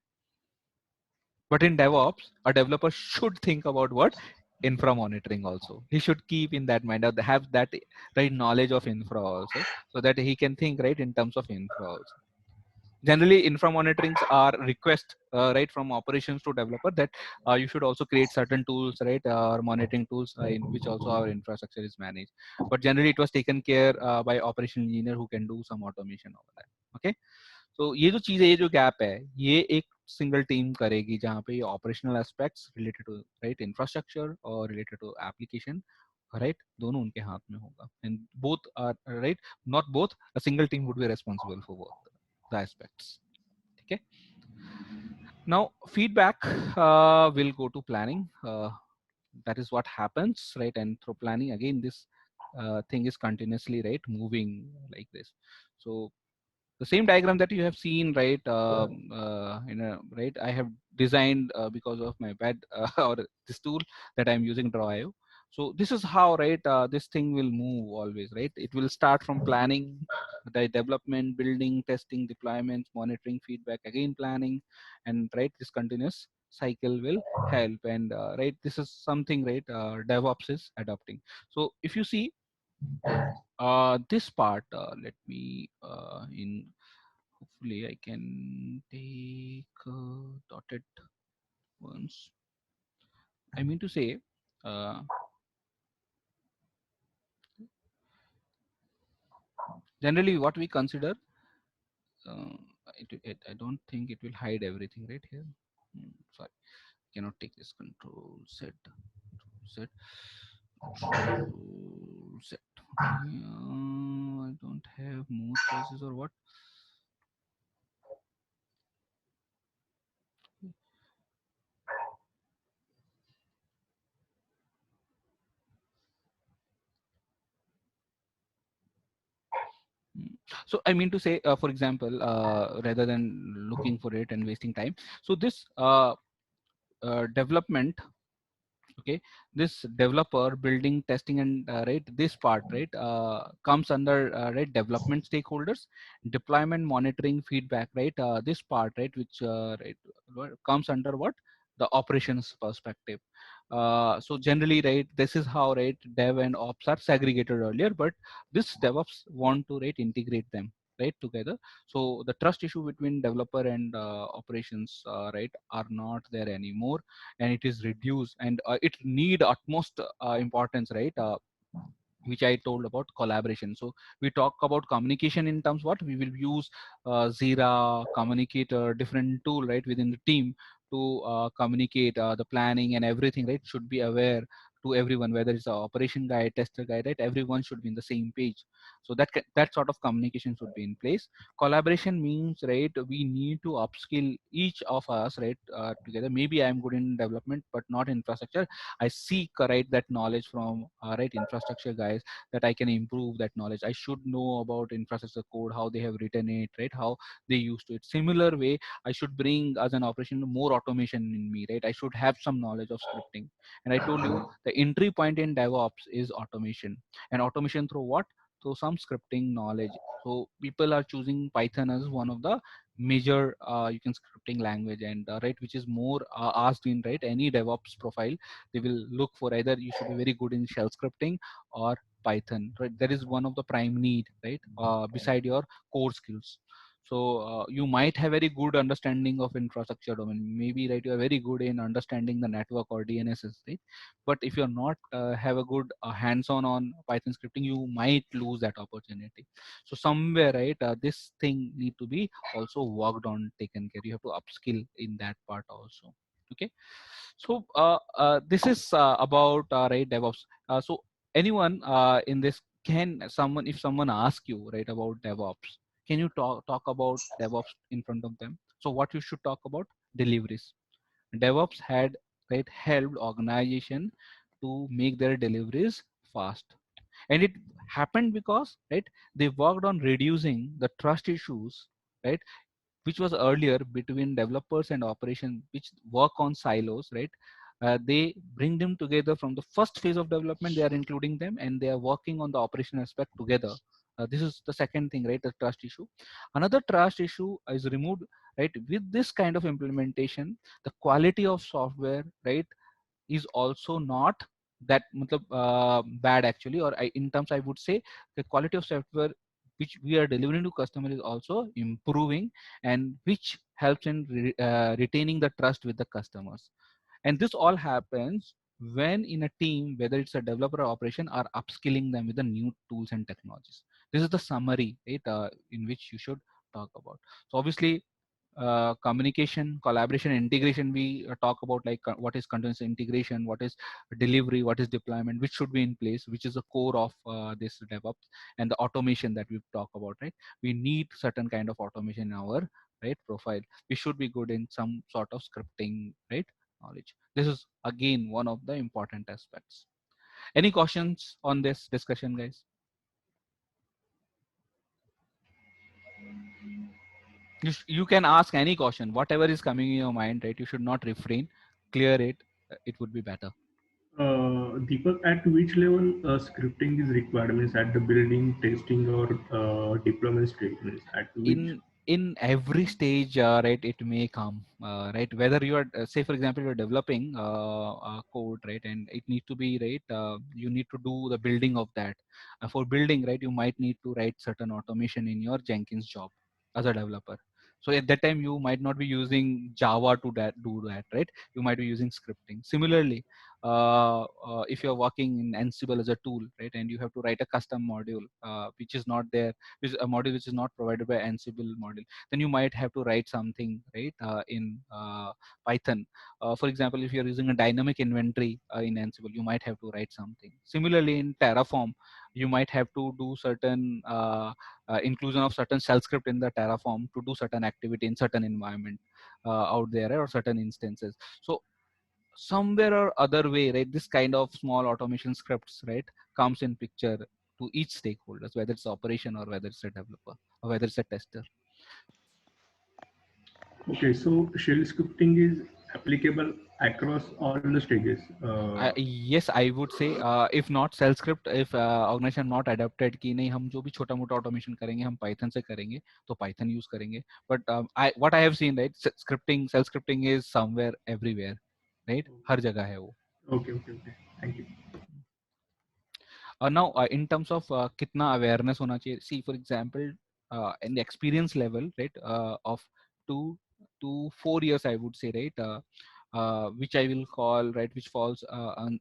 But in DevOps, a developer should think about what? Infra monitoring also. He should keep in that mind, or have that, right, knowledge of infra also, so that he can think, right, in terms of infra also. Generally, infra monitorings are request, right, from operations to developer that you should also create certain tools, right, or monitoring tools in which also our infrastructure is managed. But generally, it was taken care by operation engineer who can do some automation over that. Okay. तो ये जो चीज है, ये जो gap है, ये एक सिंगल टीम करेगी जहाँ पे ये operational aspects related to, right, infrastructure और रिलेटेड टू एप्लीकेशन, राइट, दोनों उनके हाथ में होगा. And both are, right, not both, a single team would be responsible for both the aspects. ठीक है. Now feedback will go to planning. That is what happens, right? And through planning again, this thing is continuously, right, moving like this. So the same diagram that you have seen, right, in a, right, I have designed because of my bad or this tool that I'm using, Draw.io. So this is how, right, this thing will move always, right? It will start from planning, the development, building, testing, deployments, monitoring, feedback, again planning, and, right, this continuous cycle will help. And right, this is something, right, DevOps is adopting. So if you see this part, let me in hopefully I can take dotted ones. I mean to say generally what we consider, I don't think it will hide everything right here. Sorry, cannot take this. Control set, set, control set. Okay, I don't have more choices or what. So I mean to say, for example, rather than looking for it and wasting time, so this development, okay, this developer building, testing, and right, this part, right, comes under right, development stakeholders, deployment, monitoring, feedback, right, this part, right, which right, comes under what, the operations perspective. So generally, right, this is how, right, dev and ops are segregated earlier, but this DevOps want to, right, integrate them right together. So the trust issue between developer and operations, right, are not there anymore, and it is reduced, and it need utmost importance, right, which I told about collaboration. So we talk about communication in terms what we will use, Zira, Communicator, different tool, right, within the team to communicate the planning and everything, right, should be aware to everyone, whether it's a operation guy, tester guy, right, everyone should be in the same page. So that sort of communication should be in place. Collaboration means, right, we need to upskill each of us, right, together. Maybe I'm good in development but not infrastructure. I seek, right, that knowledge from right, infrastructure guys, that I can improve that knowledge. I should know about infrastructure code, how they have written it, right, how they used to it. Similar way, I should bring as an operation more automation in me, right. I should have some knowledge of scripting. And I told you the entry point in DevOps is automation, and automation through what? Through some scripting knowledge. So people are choosing Python as one of the major you can scripting language, and right, which is more asked in, right, any DevOps profile. They will look for either you should be very good in shell scripting or Python, right. That is one of the prime need, right, beside your core skills. So you might have very good understanding of infrastructure domain, maybe, right, you are very good in understanding the network or DNSs, right, but if you're not have a good hands-on on Python scripting, you might lose that opportunity. So somewhere, right, this thing need to be also worked on, taken care. You have to upskill in that part also. Okay. So this is about right, DevOps. So anyone in this, can someone, if someone ask you, right, about DevOps, can you talk about DevOps in front of them? So what you should talk about? Deliveries. DevOps had, right, helped organization to make their deliveries fast, and it happened because, right, they worked on reducing the trust issues, right, which was earlier between developers and operation, which work on silos, right. They bring them together from the first phase of development. They are including them, and they are working on the operation aspect together. This is the second thing, right, the trust issue. Another trust issue is removed, right, with this kind of implementation. The quality of software, right, is also not that bad actually, or in terms I would say the quality of software which we are delivering to customer is also improving, and which helps in retaining the trust with the customers. And this all happens when in a team, whether it's a developer or operation, are upskilling them with the new tools and technologies. This is the summary, right, in which you should talk about. So obviously communication, collaboration, integration, we talk about, like what is continuous integration, what is delivery, what is deployment, which should be in place, which is the core of this DevOps. And the automation that we've talked about, right, we need certain kind of automation in our, right, profile. We should be good in some sort of scripting, right, knowledge. This is again one of the important aspects. Any questions on this discussion, guys? You can ask any question, whatever is coming in your mind, right? You should not refrain, clear it. It would be better.
Deepak, at which level scripting is required? Means at the building, testing, or deployment stage? Means at which?
In every stage, right, it may come, right, whether you are say for example you're developing code, right, and it needs to be, right, you need to do the building of that. For building, right, you might need to write certain automation in your Jenkins job as a developer. So at that time you might not be using Java to do that, right? You might be using scripting. Similarly, if you're working in Ansible as a tool, right, and you have to write a custom module which is not there, which is a module which is not provided by Ansible module, then you might have to write something, right, in Python. For example, if you're using a dynamic inventory in Ansible, you might have to write something. Similarly, in Terraform, you might have to do certain inclusion of certain shell script in the Terraform to do certain activity in certain environment out there, right, or certain instances. So somewhere or other way, right, this kind of small automation scripts, right, comes in picture. to each stakeholders, whether it's operation or whether it's a developer or whether it's a tester.
Okay, so shell scripting is applicable across all the stages.
Yes, I would say if not cell script, if organization not adapted कि नहीं हम जो भी छोटा मोटा automation करेंगे हम Python से करेंगे तो Python use करेंगे. But what I have seen, right, scripting, cell scripting is somewhere everywhere, right? हर जगह है वो.
Okay, thank you.
Now in terms of कितना awareness होना चाहिए, see for example in the experience level, right, of 2 to 4 years I would say, right, which I will call, right, which falls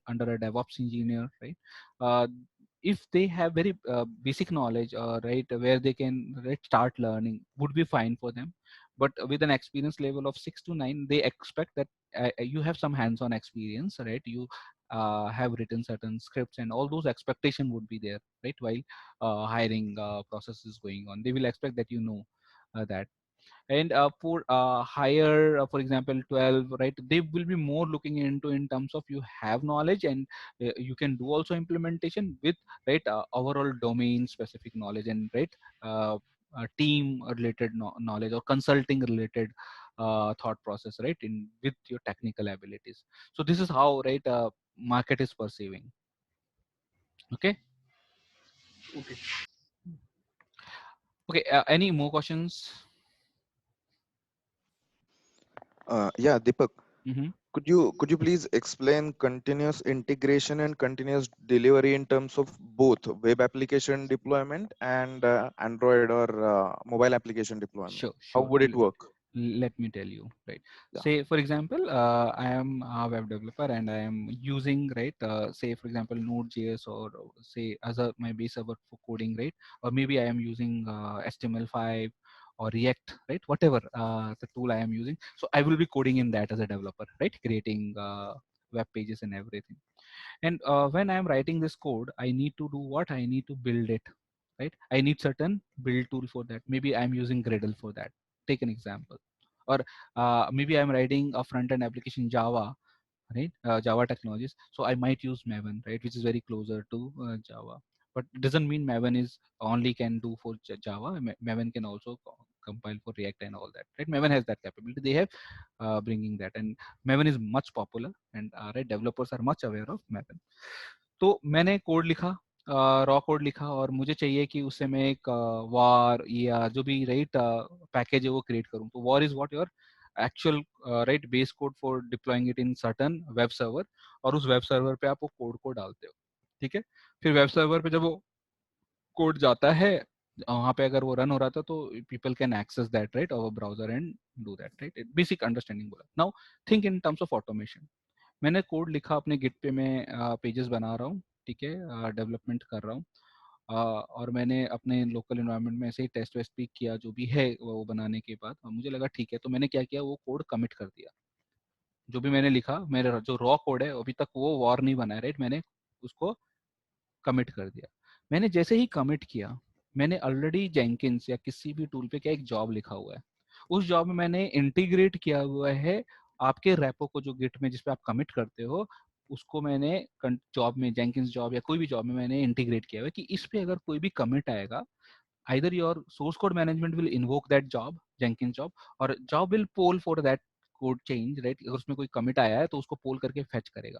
under a DevOps engineer, right, if they have very basic knowledge, right, where they can, right, start learning would be fine for them. But with an experience level of 6 to 9, they expect that you have some hands-on experience, right, you have written certain scripts, and all those expectation would be there, right, while hiring process is going on. They will expect that you know that. And for higher, for example 12, right, they will be more looking into in terms of you have knowledge, and you can do also implementation with, right, overall domain specific knowledge, and right, team related knowledge or consulting related thought process, right, in with your technical abilities. So this is how, right, market is perceiving. Okay. Okay, any more questions?
Yeah, Deepak,
Mm-hmm.
could you please explain continuous integration and continuous delivery in terms of both web application deployment and Android or mobile application deployment?
Sure,
How
sure.
would it work?
Let me tell you, right.
Yeah.
Say for example I am a web developer and I am using, right, say for example Node.js, or say as a my base server for coding, right, or maybe I am using HTML5 or React, right, whatever the tool I am using. So I will be coding in that as a developer, right, creating web pages and everything. And when I am writing this code, I need to do what? I need to build it, right? I need certain build tool for that. Maybe I'm using Gradle for that. Take an example. Or maybe I'm writing a front-end application in Java, right? Java technologies. So I might use Maven, right, which is very closer to Java. But it doesn't mean Maven is only can do for Java. Maven can also compile for React and all that, right? Maven has that capability. They have bringing that, and Maven is much popular, and right, developers are much aware of Maven. तो मैंने code लिखा, raw code लिखा, और मुझे चाहिए कि उससे मैं एक वार या जो भी, राइट, पैकेज है वो क्रिएट करूं. तो वार is what your actual, right, base code for deploying it in certain web server, और उस वेब सर्वर पे आप वो कोड को डालते हो. ठीक है. फिर वेब सर्वर पे जब वो कोड जाता है, वहाँ पे अगर वो रन हो रहा था तो people can access that, right, और browser and do that, right. Basic understanding बोला. Now think in terms of automation. मैंने कोड लिखा अपने गिट पे, मैं पेजेस बना रहा हूँ, ठीक है, डेवलपमेंट कर रहा हूँ, और मैंने अपने लोकल इन्वायरमेंट में ऐसे ही टेस्ट वेस्ट भी किया जो भी है वो बनाने के बाद, और मुझे लगा ठीक है, तो मैंने क्या किया, वो कोड कमिट कर दिया. जो भी मैंने लिखा, मेरा जो रॉ कोड है अभी तक वो वॉर नहीं बना है, राइट, मैंने उसको कमिट कर दिया. मैंने जैसे ही कमिट किया, मैंने ऑलरेडी जेंकिंस या किसी भी टूल पे क्या एक जॉब लिखा हुआ है, उस जॉब में मैंने इंटीग्रेट किया हुआ है आपके रैपो को, जो गिट में जिसपे आप कमिट करते हो, उसको मैंने जॉब में, जेंकिंस जॉब या कोई भी जॉब में मैंने इंटीग्रेट किया हुआ है कि इस पे अगर कोई भी कमिट आएगा, either your source code management will invoke that job, Jenkins job, or job will poll for that code change, right. अगर उसमें कोई commit आया है तो उसको poll करके fetch करेगा.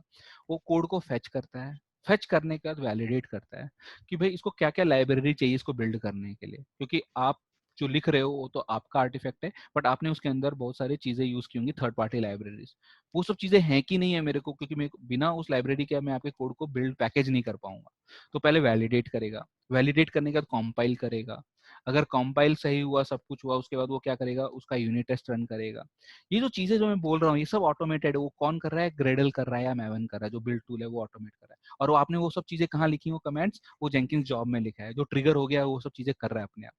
वो code को fetch करता है, fetch करने के बाद validate करता है कि भाई इसको क्या क्या लाइब्रेरी चाहिए इसको build करने के लिए, क्योंकि आप जो लिख रहे हो वो तो आपका आर्टिफैक्ट है, बट आपने उसके अंदर बहुत सारी चीजें यूज की होंगी थर्ड पार्टी लाइब्रेरीज. वो सब चीजें हैं कि नहीं है मेरे को, क्योंकि मैं बिना उस लाइब्रेरी के मैं आपके कोड को बिल्ड पैकेज नहीं कर पाऊंगा. तो पहले वैलिडेट करेगा, वैलिडेट करने के बाद कंपाइल करेगा. अगर कंपाइल सही हुआ, सब कुछ हुआ, उसके बाद वो क्या करेगा, उसका यूनिट टेस्ट रन करेगा. ये जो चीजें जो मैं बोल रहा हूँ ये सब ऑटोमेटेड है. वो कौन कर रहा है, ग्रेडल कर रहा है या मैवन कर रहा है, जो बिल्ड टूल है वो ऑटोमेट कर रहा है. और वो आपने वो सब चीजें कहाँ लिखी, वो कमेंट्स वो जेंकिंस जॉब में लिखा है, जो ट्रिगर हो गया वो सब चीजें कर रहा है अपने आप.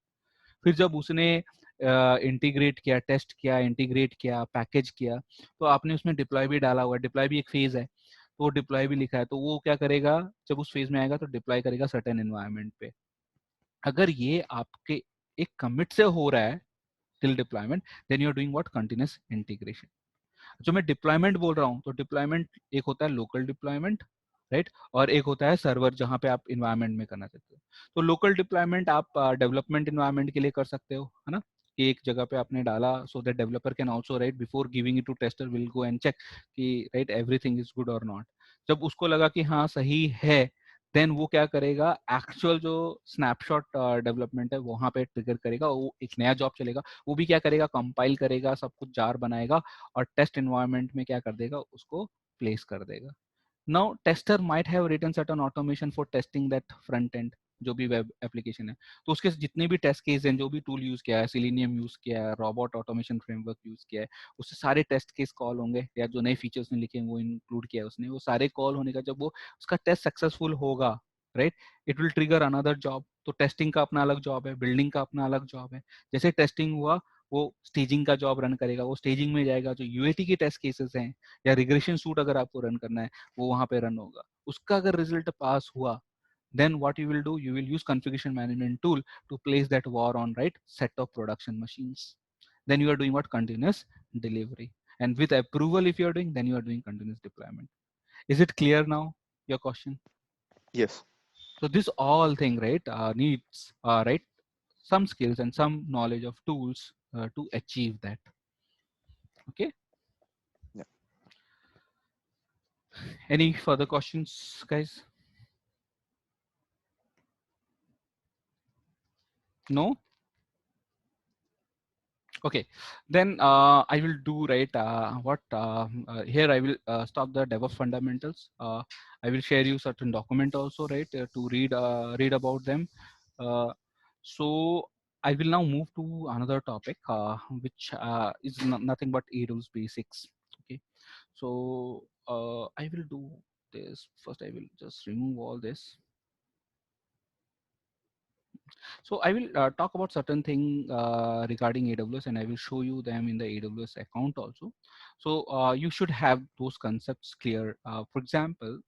फिर जब उसने इंटीग्रेट किया, टेस्ट किया, इंटीग्रेट किया, पैकेज किया, तो आपने उसमें डिप्लॉय भी डाला हुआ है. डिप्लॉय भी एक फेज है, तो वो डिप्लॉय भी लिखा है. तो वो क्या करेगा, जब उस फेज में आएगा तो डिप्लॉय करेगा सर्टेन एनवायरनमेंट पे. अगर ये आपके एक कमिट से हो रहा है till deployment, then you are doing what, continuous integration. जो मैं डिप्लॉयमेंट बोल रहा हूँ, तो डिप्लॉयमेंट एक होता है लोकल डिप्लॉयमेंट, राइट, और एक होता है सर्वर जहाँ पे आप इन्वायरमेंट में करना चाहते हो। तो लोकल डिप्लॉयमेंट आप डेवलपमेंट इन्वायरमेंट के लिए कर सकते हो, है ना, कि एक जगह पे आपने डाला, so that developer can also write before giving it to tester will go and check कि राइट एवरीथिंग इज गुड और नॉट। जब उसको लगा कि हाँ सही है, देन वो क्या करेगा, एक्चुअल जो स्नैपशॉट डेवलपमेंट है वहां पे ट्रिगर करेगा, वो एक नया जॉब चलेगा, वो भी क्या करेगा, कंपाइल करेगा, सब कुछ जार बनाएगा और टेस्ट एनवायरनमेंट में क्या कर देगा, उसको प्लेस कर देगा। Now tester might have written certain automation for testing that front end, जो भी वेब एप्लीकेशन है, तो उसके जितने भी टेस्ट केस हैं, जो भी टूल यूज किया है, सिलेनियम यूज किया है, रोबोट ऑटोमेशन फ्रेमवर्क यूज किया है, उससे सारे टेस्ट केस कॉल होंगे, या जो नए फीचर्स ने लिखे हैं वो इंक्लूड किया है उसने, वो सारे कॉल होने का जब वो उसका टेस्ट सक्सेसफुल होगा, right, it will trigger another job. तो टेस्टिंग का अपना अलग जॉब है, बिल्डिंग का अपना अलग जॉब है। जैसे टेस्टिंग हुआ, वो स्टेजिंग का जॉब रन करेगा, वो स्टेजिंग में जाएगा, जो यूएटी के टेस्ट केसेस हैं या रिग्रेशन सूट अगर आपको रन करना है वो वहां पे रन होगा। उसका अगर रिजल्ट पास हुआ, then what you will do, you will use configuration management tool to place that war on right set of production machines. Then you are doing what, continuous delivery, and with approval if you are doing, then you are doing continuous deployment. Is it clear now, your question?
Yes.
So this all thing right needs right some skills and some knowledge of tools to achieve that. Okay,
Yeah.
any further questions guys? No? Okay, then I will do right what here I will stop the DevOps fundamentals. I will share you certain document also, right, to read about them. So I will now move to another topic which is nothing but AWS basics. Okay, so I will do this first. I will just remove all this. So I will talk about certain thing regarding AWS, and I will show you them in the AWS account also. So you should have those concepts clear. For example,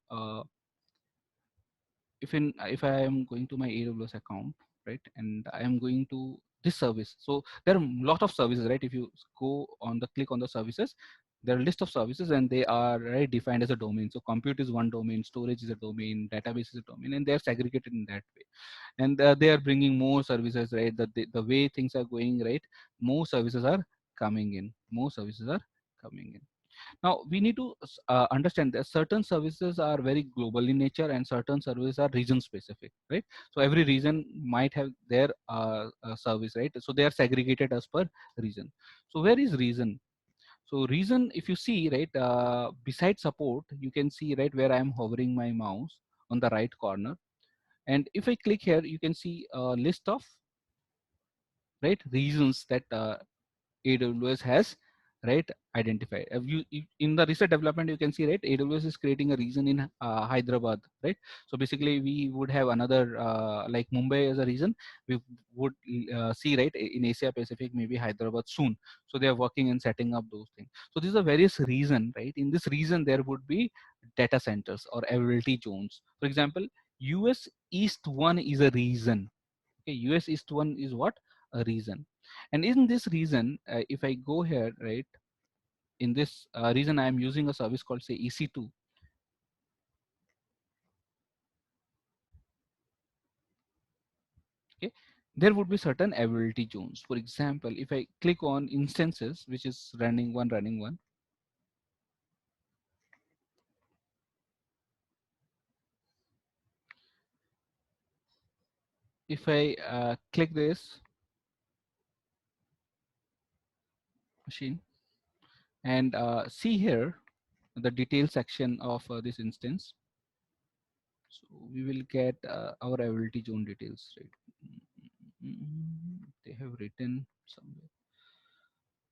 if I am going to my AWS account, right, and I am going to this service. So there are a lot of services, right? If you go on the click on the services, there are a list of services and they are right defined as a domain. So compute is one domain, storage is a domain, database is a domain, and they are segregated in that way. And they are bringing more services, right? The way things are going, right, more services are coming in, more services are coming in. Now we need to understand that certain services are very global in nature and certain services are region specific, right? So every region might have their service, right? So they are segregated as per region. So where is region? So region, if you see, right, beside support, you can see right where I am hovering my mouse on the right corner. And if I click here, you can see a list of right regions that AWS has right identified. In the research development, you can see right AWS is creating a region in Hyderabad, right? So basically, we would have another like Mumbai as a region. We would see right in Asia Pacific maybe Hyderabad soon. So they are working and setting up those things. So these are various reason, right? In this region, there would be data centers or availability zones. For example, US East 1 is a region. Okay, US East 1 is what? A region. And in this region, if I go here, right, in this region, I am using a service called say EC2. Okay, there would be certain availability zones. For example, if I click on instances, which is running one, if I click this machine and see here the detail section of this instance, so we will get our availability zone details, right? They have written somewhere.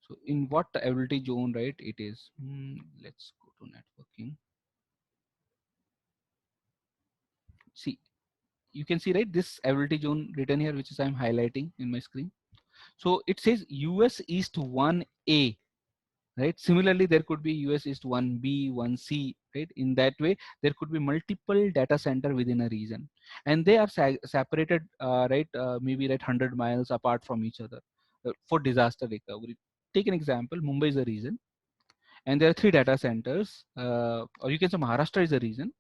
So in what availability zone, right, it is. Let's go to networking. See, you can see, right, this availability zone written here, which is I'm highlighting in my screen. So it says US East 1A, right? Similarly, there could be US East 1B, 1C, right? In that way, there could be multiple data center within a region, and they are separated, right? Maybe right 100 miles apart from each other for disaster recovery. Take an example, Mumbai is a region, and there are 3 data centers, or you can say Maharashtra is a region,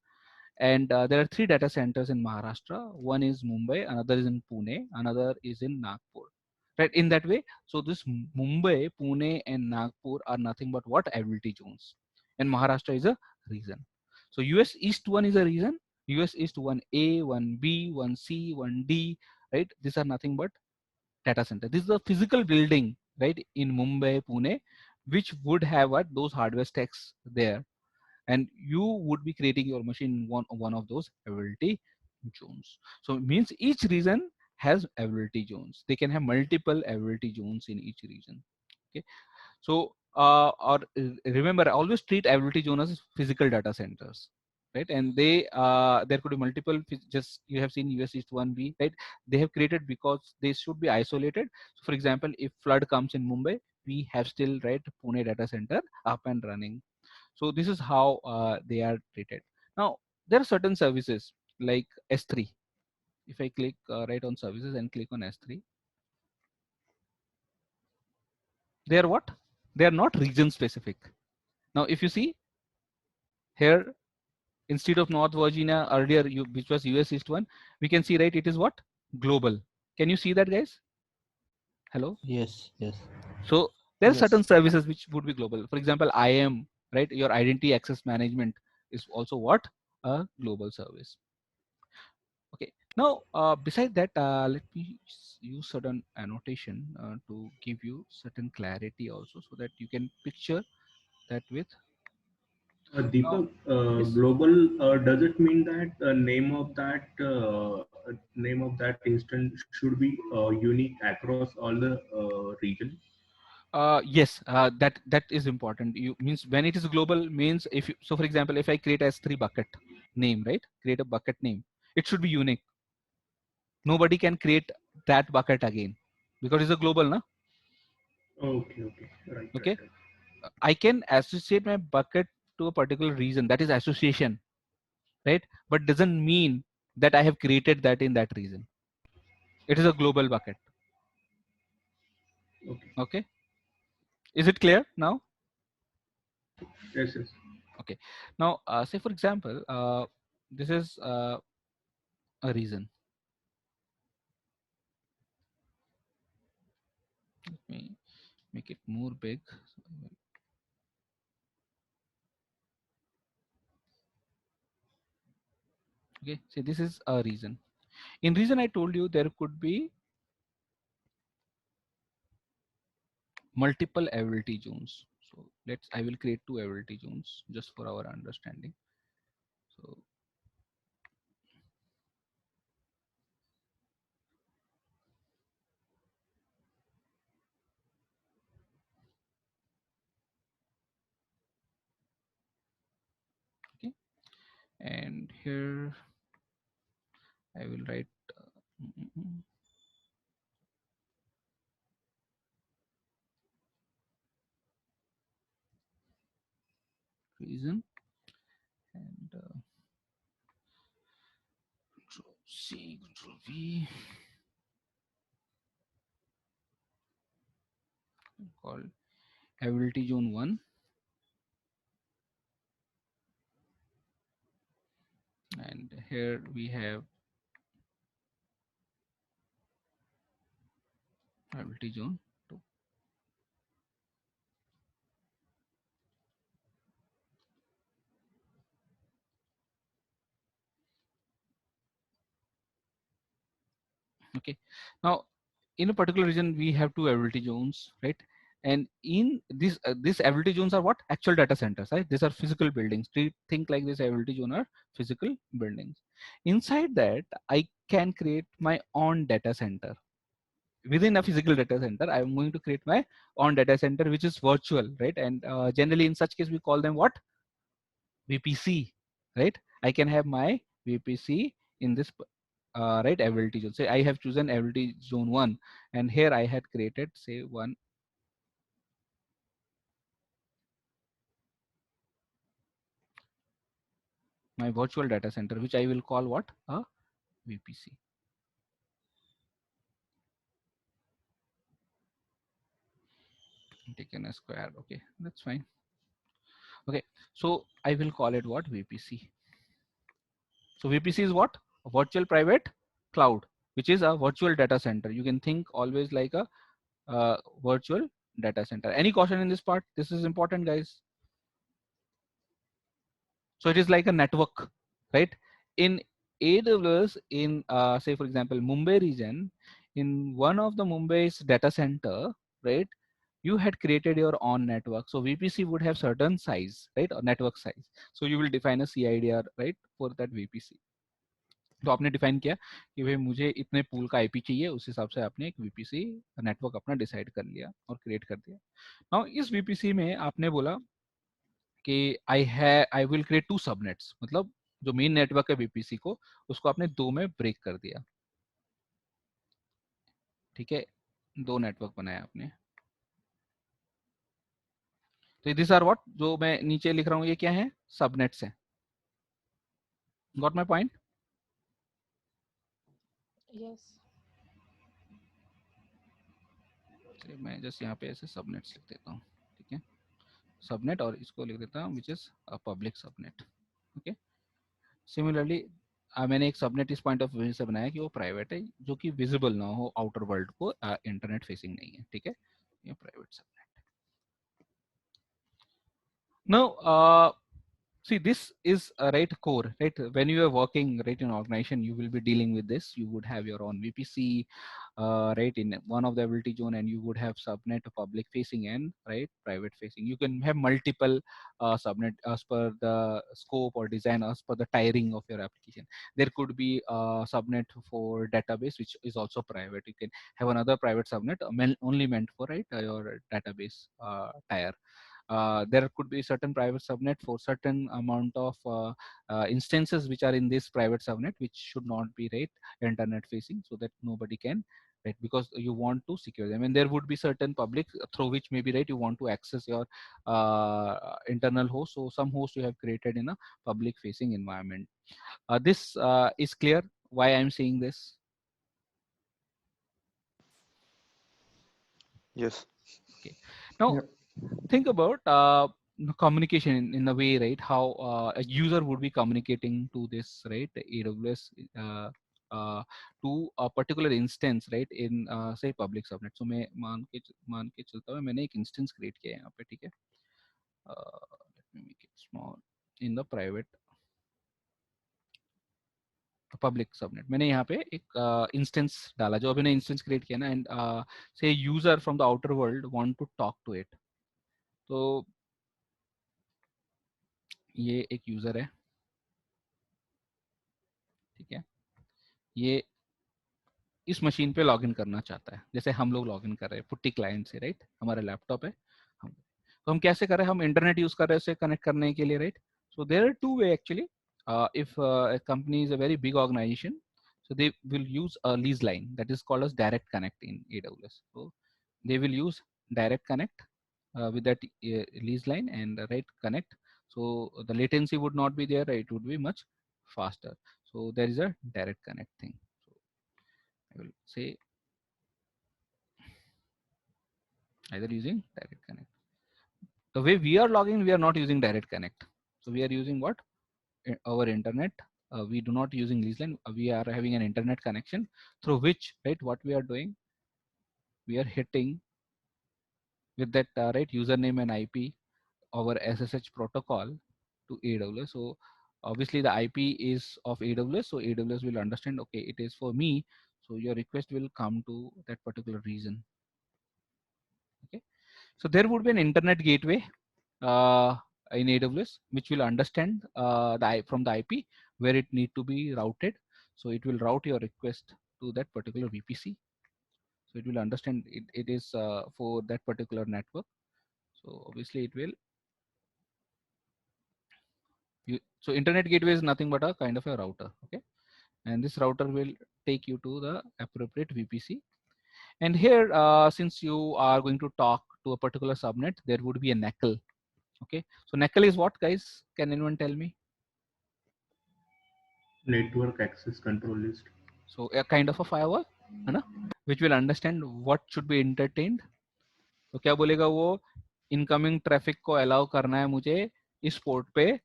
And there are 3 data centers in Maharashtra. One is Mumbai, another is in Pune, another is in Nagpur. Right, in that way. So this Mumbai, Pune, and Nagpur are nothing but what? Ability zones. And Maharashtra is a region. So US East 1 is a region. US East 1A, 1B, 1C, 1D. Right, these are nothing but data center. This is a physical building, right, in Mumbai, Pune, which would have what? Those hardware stacks there, and you would be creating your machine in one of those availability zones. So it means each region has availability zones. They can have multiple availability zones in each region. Okay, so remember, always treat availability zones as physical data centers, right? And there could be multiple. Just you have seen US East 1B, right? They have created because they should be isolated. So for example, if flood comes in Mumbai, we have still, right, Pune data center up and running. So this is how they are treated. Now there are certain services like S3. If I click right on services and click on S3, they are what? They are not region specific. Now if you see here, instead of North Virginia earlier, which was US East 1, we can see, right, it is what? Global. Can you see that, guys? Hello?
Yes, yes.
So there are certain
Yes.
services which would be global. For example, IAM, right? Your identity access management is also what? A global service. Okay. Now, beside that, let me use certain annotation to give you certain clarity also, so that you can picture that with. Now,
Deepak,
yes.
global, does it mean that name of that instance should be unique across all the region?
Yes, that is important. You means when it is global means if you, so for example, if I create S3 bucket name, right? Create a bucket name. It should be unique. Nobody can create that bucket again because it's a global, na?
Okay, okay, right, right,
Okay.
right.
I can associate my bucket to a particular region. That is association, right? But doesn't mean that I have created that in that region. It is a global bucket.
Okay,
Okay. Is it clear now?
yes, yes.
Okay. Now, say for example, this is a region. Let me make it more big. Okay, so this is a region. In region, I told you there could be multiple availability zones. So I will create 2 availability zones just for our understanding. So okay, and here I will write region and Control C, Control V, called availability zone 1, and here we have availability zone 2. Okay, now in a particular region we have 2 availability zones, right? And in these availability zones are what? Actual data centers, right? These are physical buildings. Think like this availability zone are physical buildings. Inside that, I can create my own data center. Within a physical data center, I'm going to create my own data center, which is virtual, right? And generally in such case, we call them what? VPC, right? I can have my VPC in this right, availability zone. Say I have chosen availability zone 1, and here I had created, say, my virtual data center, which I will call what? A VPC. Taken a square. Okay, that's fine. Okay, so I will call it what? VPC. So VPC is what? A virtual private cloud, which is a virtual data center. You can think always like a virtual data center. Any caution in this part? This is important, guys. So it is like a network, right? In AWS, in say for example Mumbai region, in one of the Mumbai's data center, right, you had created your own network. So VPC would have certain size, right, or network size. So you will define a CIDR, right, for that VPC. तो आपने define किया कि भाई मुझे इतने pool का IP चाहिए, उस हिसाब से आपने एक वीपीसी नेटवर्क अपना डिसाइड कर लिया और क्रिएट कर दिया. नाउ इस वीपीसी में आपने बोला कि आई विल क्रिएट 2 सबनेट्स, मतलब जो मेन नेटवर्क है वीपीसी को, उसको आपने 2 में ब्रेक कर दिया. ठीक है, 2 नेटवर्क बनाया आपने. तो दिस आर व्हाट, जो मैं नीचे लिख रहा हूँ ये क्या है? सबनेट्स है. Got my point?
Yes.
मैं जस्ट यहाँ पे ऐसे सबनेट्स लिख देता हूँ. ठीक है, सबनेट, और इसको लिख देता हूँ which is a public subnet. Okay, similarly मैंने एक सबनेट इस पॉइंट ऑफ व्यू से बनाया कि वो प्राइवेट है, जो कि विजिबल ना हो आउटर वर्ल्ड को, इंटरनेट फेसिंग नहीं है. ठीक है, ये private subnet. Now see, this is a right core, right? When you are working right in an organization, you will be dealing with this. You would have your own VPC, right, in one of the ability zone, and you would have subnet public facing and right private facing. You can have multiple subnet as per the scope or design, as per the tiering of your application. There could be a subnet for database, which is also private. You can have another private subnet only meant for right your database tier. There could be certain private subnet for certain amount of instances which are in this private subnet, which should not be right internet facing, so that nobody can, right, because you want to secure them. And there would be certain public through which maybe right you want to access your internal host. So some host you have created in a public facing environment. This is clear why I'm saying this.
Yes.
Okay, now
Yep.
think about communication in a way, right, how a user would be communicating to this, right, AWS to a particular instance, right, in say public subnet. So मैं मान के चलता हूँ, मैंने एक instance create किया है यहाँ पे. ठीक है, let me make it small. In the private public subnet मैंने यहाँ पे एक instance डाला, जो अभी ने instance create किया ना, and say user from the outer world want to talk to it. तो ये एक यूजर है. ठीक है, ये इस मशीन पे लॉगिन करना चाहता है, जैसे हम लोग लॉगिन कर रहे हैं पुट्टी क्लाइंट से, राइट. हमारा लैपटॉप है, हम तो हम कैसे कर रहे हैं? हम इंटरनेट यूज कर रहे हैं उसे कनेक्ट करने के लिए, right. So there are two way actually. If company is a very big organization, so they will use a lease line that is called as direct connect in AWS. So they will use direct connect with that lease line and right connect. So the latency would not be there, right? It would be much faster. So there is a direct connect thing. So I will say either using direct connect. The way we are logging, we are not using direct connect. So we are using what? Our internet. We do not using lease line. We are having an internet connection through which, right, what we are doing, we are hitting with that right username and IP our SSH protocol to AWS. So obviously the IP is of AWS, so AWS will understand, okay, it is for me, so your request will come to that particular region. Okay, so there would be an internet gateway in AWS which will understand from the IP where it need to be routed. So it will route your request to that particular VPC. So it will understand it is for that particular network. So obviously it will. So internet gateway is nothing but a kind of a router. Okay, and this router will take you to the appropriate VPC. And here, since you are going to talk to a particular subnet, there would be a NACL. Okay, so NACL is what, guys? Can anyone tell me?
Network access control list.
So a kind of a firewall, है ना? Which will understand what should be entertained. तो क्या बोलेगा वो? Incoming traffic को allow करना है मुझे इस port पे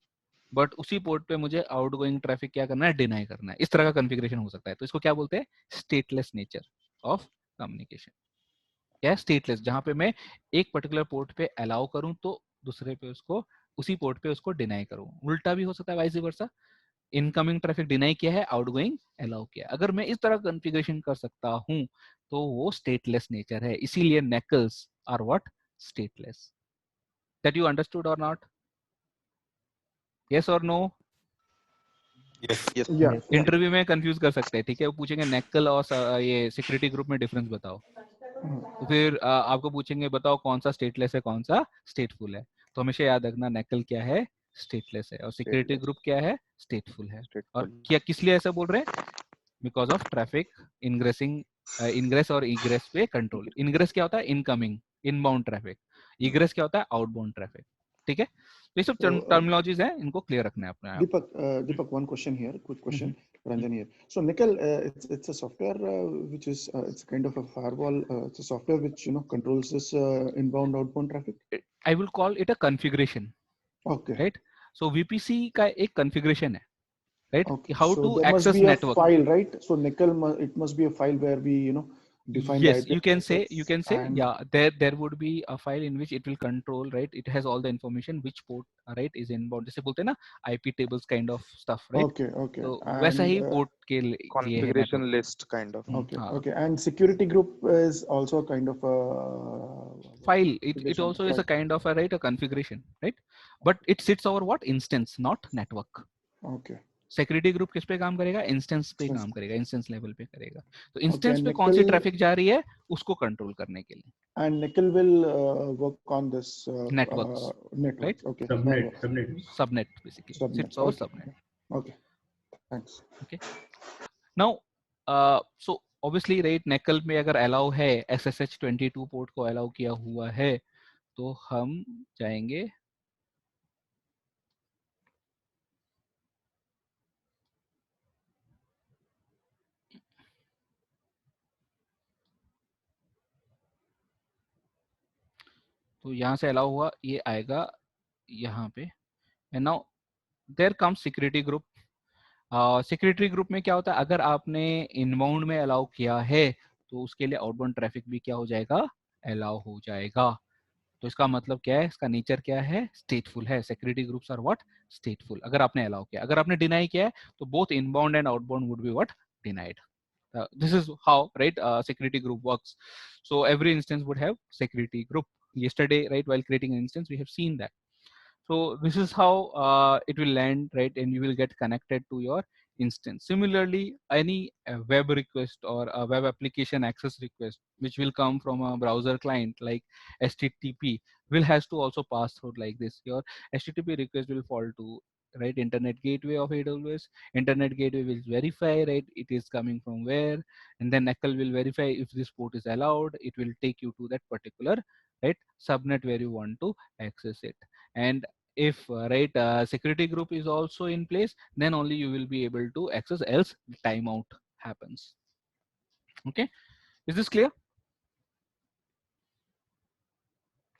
बट उसी पोर्ट पे मुझे आउटगोइंग ट्रैफिक क्या करना है, डिनाई करना है। इस तरह का कॉन्फ़िगरेशन हो सकता है। तो इसको क्या बोलते हैं, स्टेटलेस नेचर ऑफ कम्युनिकेशन। क्या है, स्टेटलेस, जहां पे मैं एक पर्टिकुलर पोर्ट पे अलाउ करूं तो दूसरे पे उसको, उसी पोर्ट पे उसको डिनाई करूं। उल्टा भी हो सकता है, vice versa, incoming traffic deny किया है, आउटगोइंग अलाउ किया। अगर मैं इस तरह कॉन्फ़िगरेशन कर सकता हूं तो वो स्टेटलेस नेचर है। इसीलिए NACLs are what, stateless. That you understood और नॉट? यस और no?
Yes.
Yes.
Yes.
Interview में कंफ्यूज कर सकते हैं, ठीक है। वो पूछेंगे नेकल और ये सिक्योरिटी ग्रुप में डिफरेंस बताओ। तो फिर आपको पूछेंगे बताओ कौन सा स्टेटलेस है, कौन सा स्टेटफुल है। तो हमेशा याद रखना, नेकल क्या है, स्टेटलेस है, और सिक्योरिटी
Stateless.
ग्रुप क्या है, स्टेटफुल है। और
Stateful.
क्या किस लिए ऐसा बोल रहे हैं? बिकॉज ऑफ ट्रैफिक इनग्रेसिंग, इनग्रेस और इग्रेस पे कंट्रोल। इनग्रेस क्या होता है, इनकमिंग, इनबाउंड ट्रैफिक। इग्रेस क्या होता है, आउटबाउंड ट्रैफिक। ठीक है, तो ये सब
So,
टर्मिनोलॉजीज हैं, इनको क्लियर रखना है अपने आप।
Deepak, one question here, quick question, Ranjan here. So, Nickel, it's a software which is it's kind of a firewall. It's a software which controls this inbound outbound traffic.
I will call it a configuration,
Okay.
Right. So VPC का एक configuration है, right,
Okay.
How
So
to
there must
access
be a
network.
file, right? So Nickel, it must be a file where we define the
Yes,
IP
you
addresses
can say,
and
yeah, there would be a file in which it will control, right, it has all the information which port, right, is inbound, जैसे बोलते हैं ना IP tables kind of stuff, right?
okay,
तो वैसा
and
he port के लिए है network.
Configuration list kind of.
okay,
हाँ,
okay, and security group is also a kind of a
file, it
configuration
also is a
file.
kind of a, right, a configuration, right, but it sits over what, instance, not network.
Okay.
Security group किस पे काम करेगा, instance पे
Instance.
काम करेगा, instance level पे करेगा। तो
Okay,
इंस्टेंस
and
पे कौन सी
Nickel
ट्रैफिक जा रही है उसको कंट्रोल करने के लिए।
and Nickel will work on this
networks, right,
networks. Okay,
Subnet,
networks.
subnet.
Subnet, basically
Subnets.
Sits over
Okay.
Subnet.
Okay. Thanks.
Okay, now so obviously, right, NACL में अगर allow है, SSH22 पोर्ट को allow किया हुआ है, तो हम जाएंगे, तो यहाँ से अलाउ हुआ, ये आएगा यहाँ पे, and now there comes security group. Security group में क्या होता है, अगर आपने इनबाउंड में अलाउ किया है तो उसके लिए आउटबाउंड ट्रैफिक भी क्या हो जाएगा, अलाउ हो जाएगा। तो इसका मतलब क्या है, इसका नेचर क्या है, स्टेटफुल है। सिक्योरिटी ग्रुप्स आर व्हाट, स्टेटफुल, अगर आपने अलाउ किया। अगर आपने डिनाई किया है तो both inbound and outbound would be what, denied. This is how, right, security group works. So every instance would have security group. Yesterday, right, while creating an instance, we have seen that. So this is how it will land, right, and you will get connected to your instance. Similarly, any web request or a web application access request which will come from a browser client like HTTP will has to also pass through like this. Your HTTP request will fall to, right, internet gateway of AWS. Internet gateway will verify, right, it is coming from where, and then NACL will verify if this port is allowed. It will take you to that particular, right, subnet where you want to access it. And if right, security group is also in place, then only you will be able to access, else timeout happens. Okay, is this clear?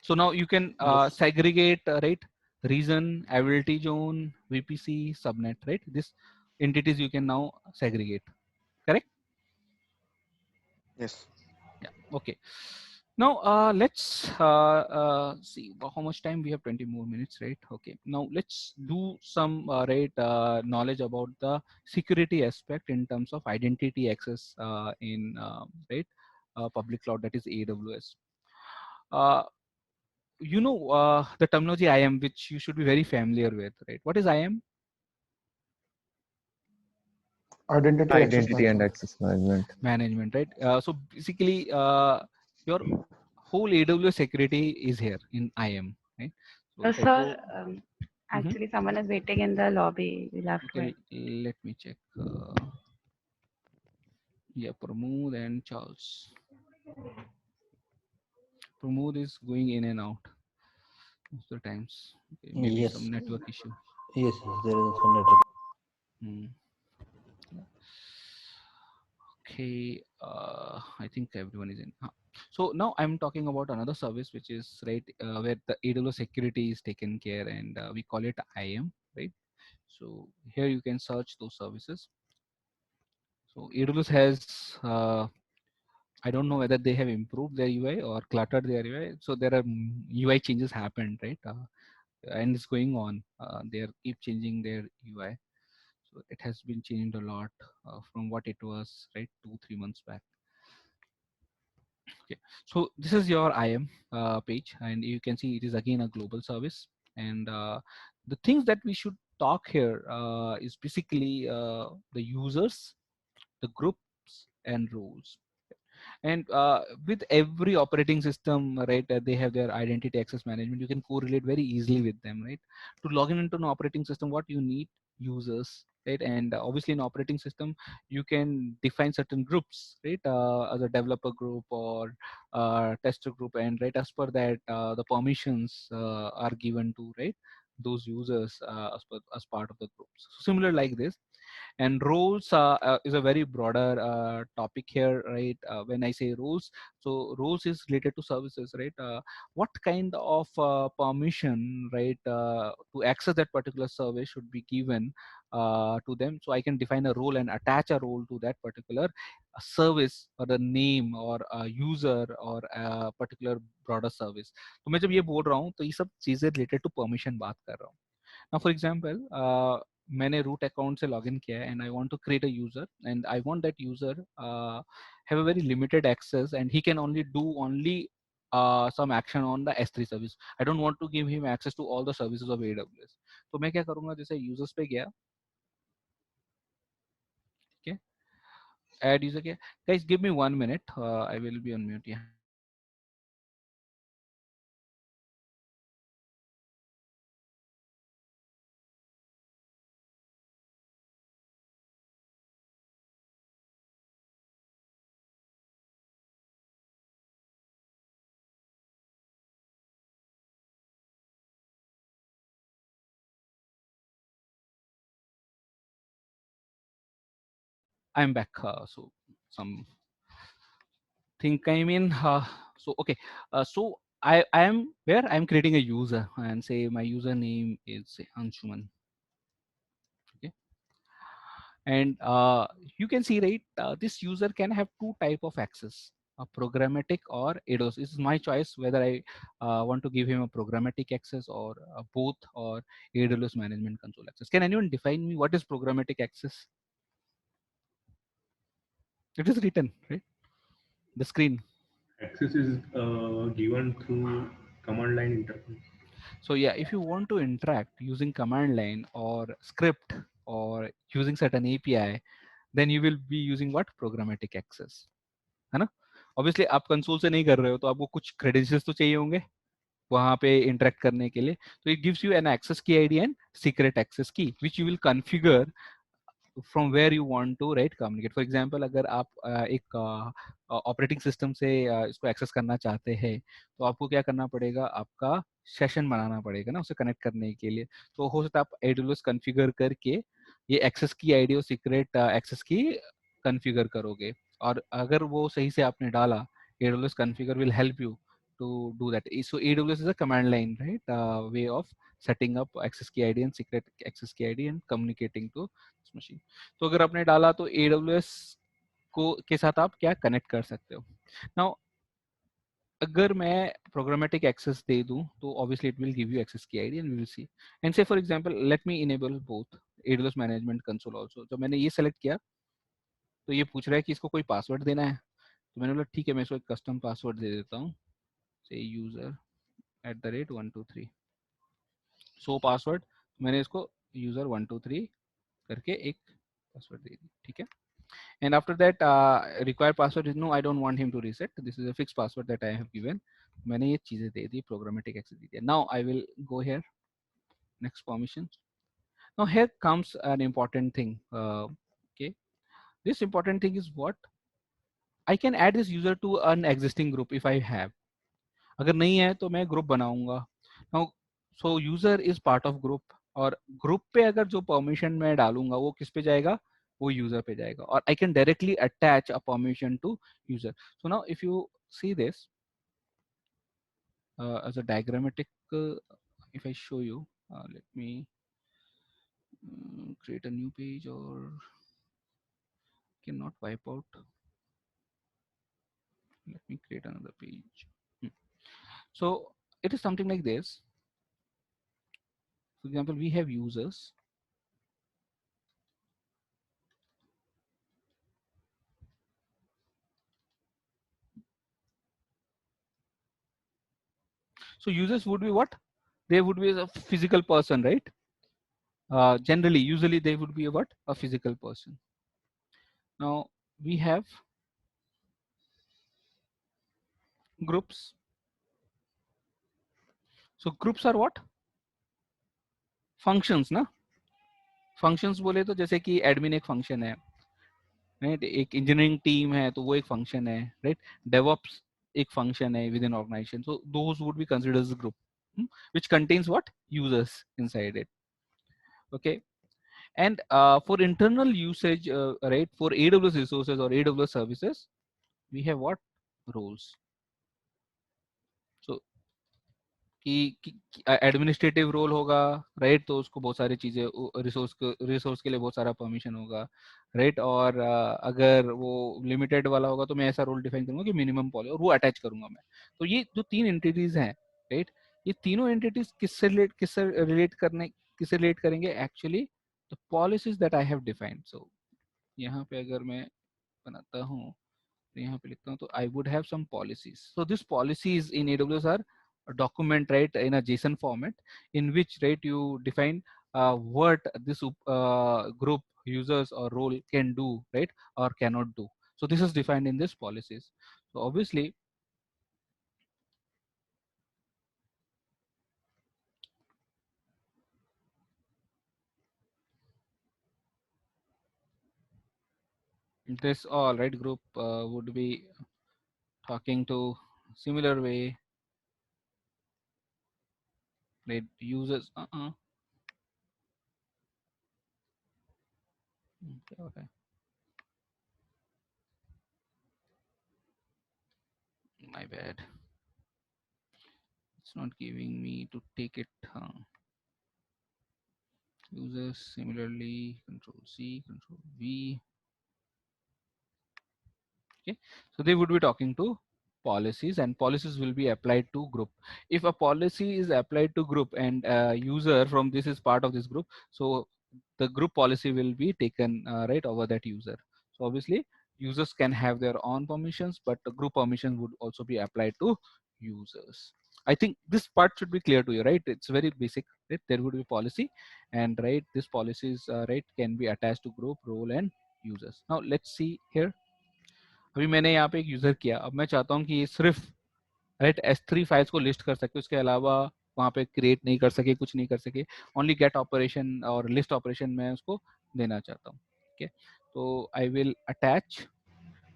So now you can
Yes.
segregate, right, region, availability zone, VPC, subnet, right, this entities you can now segregate, correct?
Yes.
Yeah, okay. Now let's see how much time we have. 20 more minutes, right? Okay, now let's do some right, knowledge about the security aspect in terms of identity access in right, public cloud, that is AWS. You know the terminology IAM, which you should be very familiar with, right? What is IAM?
Identity access
Identity and
management.
access management.
Right? So basically, your whole AWS security is here in IAM, right? So if I
Sir,
go,
actually someone is waiting in the lobby. We'll have to
okay,
wait.
let me check. Yeah, Pramod and Charles. Pramod is going in and out most of the times. Okay, maybe
Yes.
some network issue.
Yes, there is some network.
Hmm. Okay, I think everyone is in. So now I'm talking about another service which is, right, where the AWS security is taken care, and we call it IAM, right? So here you can search those services. So AWS has, I don't know whether they have improved their UI or cluttered their UI. So there are UI changes happened, right? And it's going on. They are keep changing their UI. So it has been changed a lot from what it was, right, 2-3 months back. Okay, so this is your IAM page, and you can see it is again a global service. And the things that we should talk here is basically the users, the groups, and roles. And with every operating system, right, they have their identity access management. You can correlate very easily with them, right? To log in into an operating system, what you need, users, right? And obviously in operating system you can define certain groups, right, as a developer group or tester group, and right, as per that the permissions are given to, right, those users as part of the groups. So similar like this. And roles is a very broader topic here, right? When I say roles, so roles is related to services, right? What kind of permission, right, to access that particular service should be given to them. So I can define a role and attach a role to that particular service or the name or user or a particular broader service. तो मैं जब ये बोल रहा हूँ तो ये सब चीजें related to permission बात कर रहा हूँ. Now for example, मैंने root account से login किया है and I want to create a user, and I want that user have a very limited access and he can only do some action on the S3 service. I don't want to give him access to all the services of AWS. तो मैं क्या करूँगा, जैसे users पे गया, ठीक है, add user किया. Guys, give me 1 minute. I will be on mute. Yeah. I'm back. So some thing came in. So okay. So I am where I'm creating a user and say my username is say Anshuman. Okay. And you can see, right, this user can have two type of access, a programmatic or ADOS. This is my choice whether I want to give him a programmatic access or both, or AWS management console access. Can anyone define me what is programmatic access? It is written, right? The screen.
Access is given through command line interface.
So yeah, if you want to interact using command line or script or using certain API, then you will be using what? Programmatic access. है ना? Obviously आप console से नहीं कर रहे हो तो आपको कुछ credentials तो चाहिए होंगे वहाँ पे interact करने के लिए. So it gives you an access key ID and secret access key, which you will configure from where you want to, right, communicate. For example, अगर आप एक ऑपरेटिंग सिस्टम से इसको एक्सेस करना चाहते हैं तो आपको क्या करना पड़ेगा, आपका सेशन बनाना पड़ेगा ना उसे कनेक्ट करने के लिए. तो हो सकता है आप AWS कॉन्फ़िगर करके ये एक्सेस की आईडी और सीक्रेट एक्सेस की कॉन्फ़िगर करोगे, और अगर वो सही से आपने डाला, AWS configure will help you to do that. So AWS is a command line, right, way of setting up access key ID and secret access key ID and communicating to machine. तो अगर आपने डाला तो AWS को के साथ आप क्या कनेक्ट कर सकते हो. नाउ अगर मैं प्रोग्रामेटिक एक्सेस दे दूं तो obviously it will give you access key ID and we will see. And say for example let me enable both AWS management console also. जब मैंने ये सेलेक्ट किया तो ये पूछ रहा है कि इसको कोई पासवर्ड देना है, तो मैंने बोला ठीक है, मैं इसको एक कस्टम पासवर्ड दे देता हूँ, से यूजर @123. सो पासवर्ड मैंने इसको यूजर 123 करके एक पासवर्ड दे दी, ठीक है. And after that, required password is no, I don't want him to reset. This is a fixed password that I have given. मैंने ये चीजें दे दी, programmatic access दी थी. Now I will go here. Next permission. Now here comes an important thing. Okay, this important thing is what? I can add this user to an existing group if I have. अगर नहीं है तो मैं group बनाऊंगा. Now so user is part of group, और group पे अगर जो परमिशन मैं डालूंगा वो किस पे जाएगा, वो यूजर पे जाएगा, और I can directly attach a permission to user. So now if you see this as a diagrammatic, if I show you, let me Create a new page or cannot wipe out. Let me create another page. So it is something like this. For example, we have users. So users would be what? They would be a physical person, right? Generally, usually they would be a what? A physical person. Now we have groups. So groups are what? Functions, ना? Functions बोले तो जैसे कि admin एक function है, right? एक engineering team है तो वो एक function है, right? DevOps एक function है within organization. So those would be considered as a group, which contains what? Users inside it. Okay. And for internal usage, right? For AWS resources or AWS services, we have what? Roles. So कि administrative role होगा, right? तो उसको बहुत सारी चीजें resource के लिए बहुत सारा परमिशन होगा, राइट? और अगर वो लिमिटेड वाला होगा तो मैं ऐसा रोल डिफाइन करूंगा कि मिनिमम पॉलिसी, और वो अटैच करूंगा मैं। तो ये जो 3 एंटिटीज हैं, राइट, ये तीनों एंटिटीज किससे रिलेट करेंगे? Actually the policies that I have defined. So यहाँ पे अगर मैं बनाता हूँ तो यहाँ पे लिखता हूँ, तो I would have some policies. So these policies in AWS are a document, right, in a JSON format, in which, right, you define what this group, users or role can do, right, or cannot do. So this is defined in this policies. So obviously this all, right, group would be talking to similar way, right, users. Okay. My bad. It's not giving me to take it. Users similarly, Control C, Control V. Okay, so they would be talking to policies, and policies will be applied to group. If a policy is applied to group and user from this is part of this group, so the group policy will be taken right over that user. So obviously users can have their own permissions, but the group permission would also be applied to users. I think this part should be clear to you, right? It's very basic, right? There would be policy, and right, this policies right can be attached to group, role, and users. Now let's see here. अभी मैंने यहाँ पे एक user किया, अब मैं चाहता हूँ कि ये सिर्फ राइट S3 फाइल्स को लिस्ट कर सके, उसके अलावा वहाँ पे क्रिएट नहीं कर सके, कुछ नहीं कर सके, ओनली गेट ऑपरेशन और लिस्ट ऑपरेशन मैं उसको देना चाहता हूँ। ठीक है, तो I will attach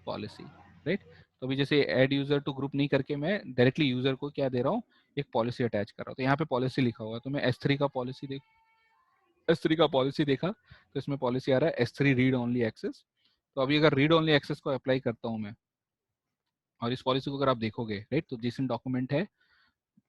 policy, right? तो अभी जैसे ऐड यूजर टू ग्रुप नहीं करके मैं डायरेक्टली यूजर को क्या दे रहा हूँ? एक पॉलिसी अटैच कर रहा हूँ। तो यहाँ पे पॉलिसी लिखा हुआ है, तो मैं S3 का पॉलिसी देखा, तो इसमें पॉलिसी आ रहा है S3 रीड ओनली एक्सेस। तो अभी अगर रीड ओनली एक्सेस को अप्लाई करता हूँ मैं, और इस पॉलिसी को अगर आप देखोगे, राइट, तो जेसन डॉक्यूमेंट है,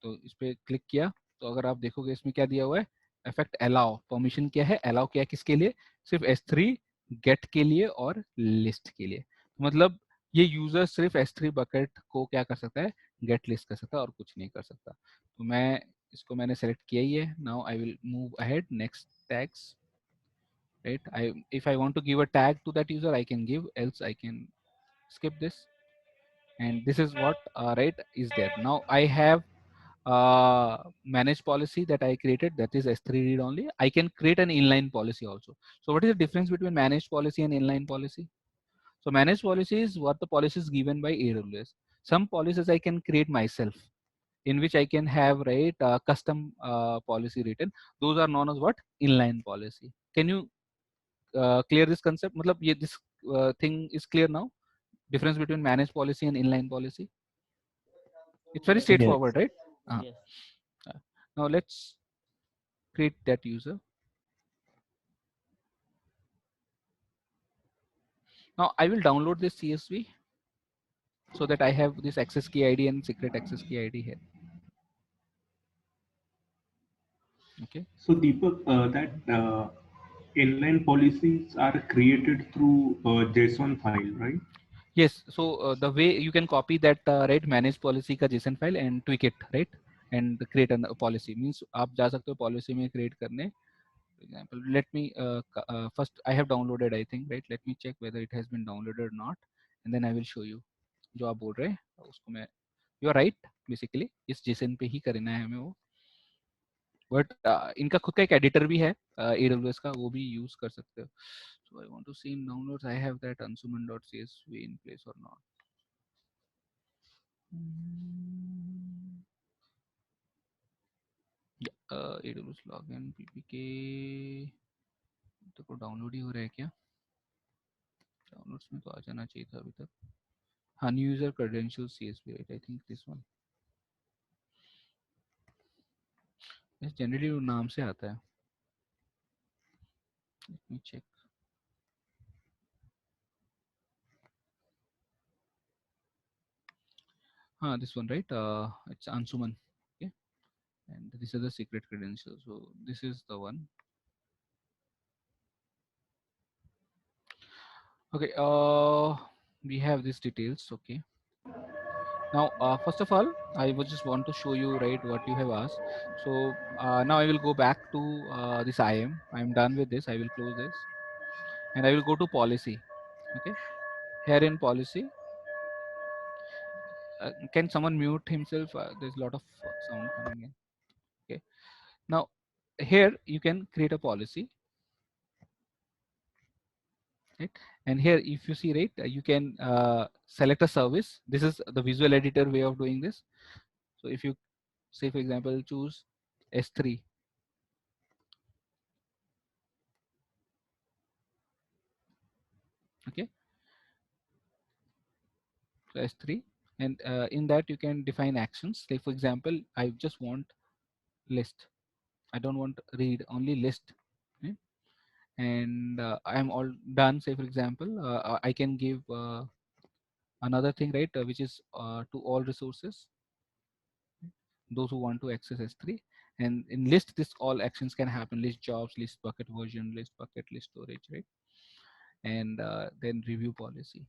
तो इस पर क्लिक किया, तो अगर आप देखोगे इसमें क्या दिया हुआ है? इफेक्ट अलाउ, परमिशन क्या है? अलाउ किया किसके लिए? सिर्फ S3 गेट के लिए और लिस्ट के लिए। मतलब ये यूजर सिर्फ S3 बकेट को क्या कर सकता है? गेट लिस्ट कर सकता है और कुछ नहीं कर सकता। तो मैं इसको मैंने सेलेक्ट किया ही है। Now I will move ahead, next tags, right? if I want to give a tag to that user, I can give, else I can skip this, and this is what right is there. Now I have managed policy that I created, that is S3 read only. I can create an inline policy also. So what is the difference between managed policy and inline policy? So managed policy is what the policy is given by AWS. Some policies I can create myself, in which I can have, right, custom policy written. Those are known as what? Inline policy. Can you clear this concept? Matlab this thing is clear now? Difference between managed policy and inline policy? It's very straightforward, right?
Yes.
Now let's create that user. Now I will download this CSV so that I have this access key ID and secret access key ID here. Okay.
So Deepak, that Inline policies are created through a JSON file, right?
Yes. So the way you can copy that right manage policy का JSON file and tweak it, right, and create a policy means आप जा सकते हो policy में create करने. For example, let me first I have downloaded, I think, right. Let me check whether it has been downloaded or not, and then I will show you. जो आप बोल रहे हैं उसको मैं, you are right, basically इस JSON पे ही करना है हमें वो. बट इनका खुद का एक एडिटर भी है AWS का, वो भी यूज कर सकते हो. So I want to see in downloads I have that ansuman.csv in place or not. AWS login ppk तो डाउनलोड ही हो रहा है क्या? डाउनलोड्स में तो आ जाना चाहिए था अभी तक. हाँ, new user credentials CSV, right? I think this one. Yes, generally वो नाम से आता है. Let me check. हाँ, this one, right? It's Ansuman. Okay, and these are the secret credentials. So this is the one. Okay, we have these details. Okay, now first of all I would just want to show you, right, what you have asked. So now I will go back to this I'm done with this. I will close this and I will go to policy. Okay, here in policy, can someone mute himself? There's a lot of sound coming in. Okay, now here you can create a policy, right? And here if you see, right, you can select a service. This is the visual editor way of doing this. So if you say, for example, choose S3, okay, so S3, and in that you can define actions. Like for example, I just want list, I don't want read, only list, right? And I'm all done. Say for example, I can give another thing, right, which is to all resources, those who want to access S3. And in list, this all actions can happen: list jobs, list bucket version, list bucket, list storage, right? And then review policy,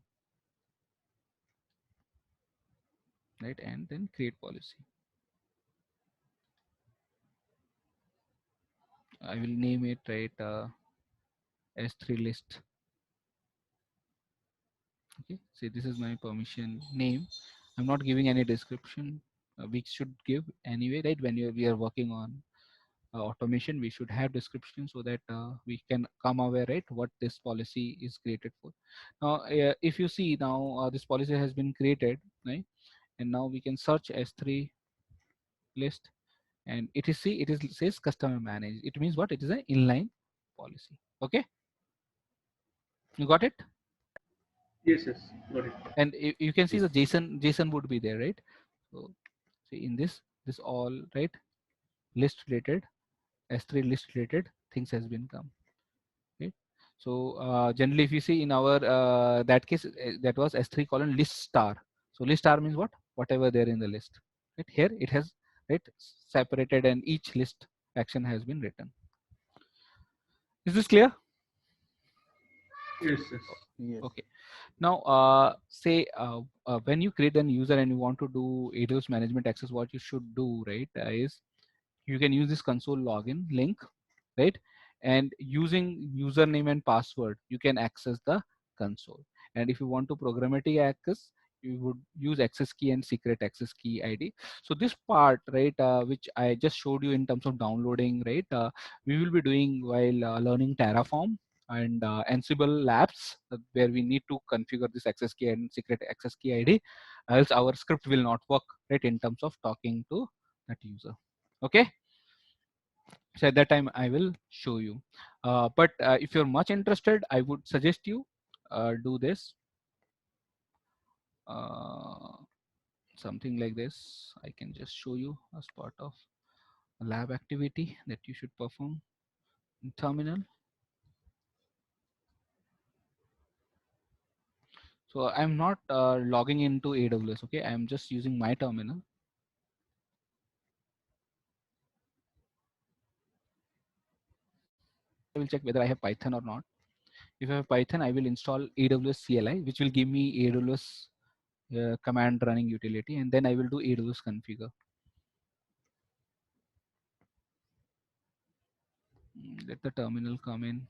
right? And then create policy. I will name it, right, S3 list. Okay, see, this is my permission name. I'm not giving any description. We should give anyway, right? When we are working on automation, we should have description so that we can come aware, right, what this policy is created for. Now if you see now, this policy has been created, right? And now we can search S3 list, and it is, see, it is says customer manage. It means what? It is an inline policy. Okay, you got it?
Yes, yes, got it.
And you can see the JSON would be there, right? So see, in this all, right, list related, S3 list related things has been come, right? So generally if you see in our that case, that was S3 colon list star. So list star means what? Whatever there in the list, right? Here it has, right, separated, and each list action has been written. Is this clear?
Yes, yes.
Yes.
Okay. Now say when you create a user and you want to do AWS management access, what you should do, right, is you can use this console login link, right? And using username and password, you can access the console. And if you want to programmatic access, you would use access key and secret access key ID. So this part, right, which I just showed you in terms of downloading, right, we will be doing while learning Terraform and Ansible labs, where we need to configure this access key and secret access key ID, else our script will not work, right, in terms of talking to that user. Okay, so at that time I will show you, but if you're much interested, I would suggest you do this, uh, something like this. I can just show you as part of a lab activity that you should perform in terminal. So I'm not logging into AWS. Okay, I'm just using my terminal. I will check whether I have Python or not. If I have Python, I will install AWS CLI, which will give me AWS command running utility, and then I will do AWS configure. Let the terminal come in.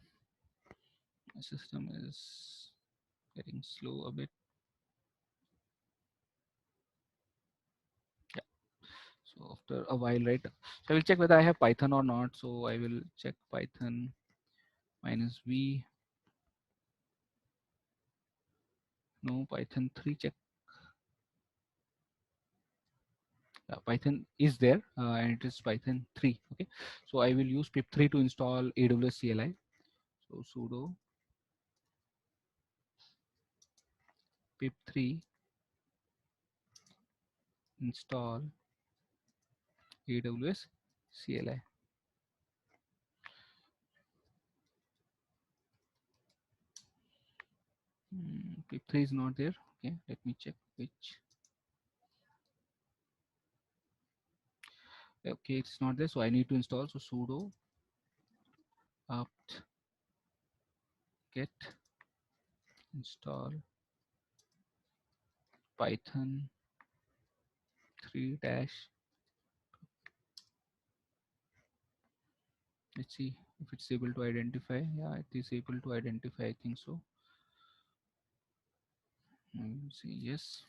My system is getting slow a bit. Yeah. So after a while, right? So I will check whether I have Python or not. So I will check Python -v. No, Python 3 check. Python is there and it is Python 3. Okay, so I will use pip3 to install AWS CLI. So sudo pip3 install AWS CLI. Pip3 is not there. Okay, let me check which. Okay, it's not there, so I need to install. So sudo apt get install Python 3 dash. Let's see if it's able to identify. Yeah, it is able to identify. I think so. See, yes.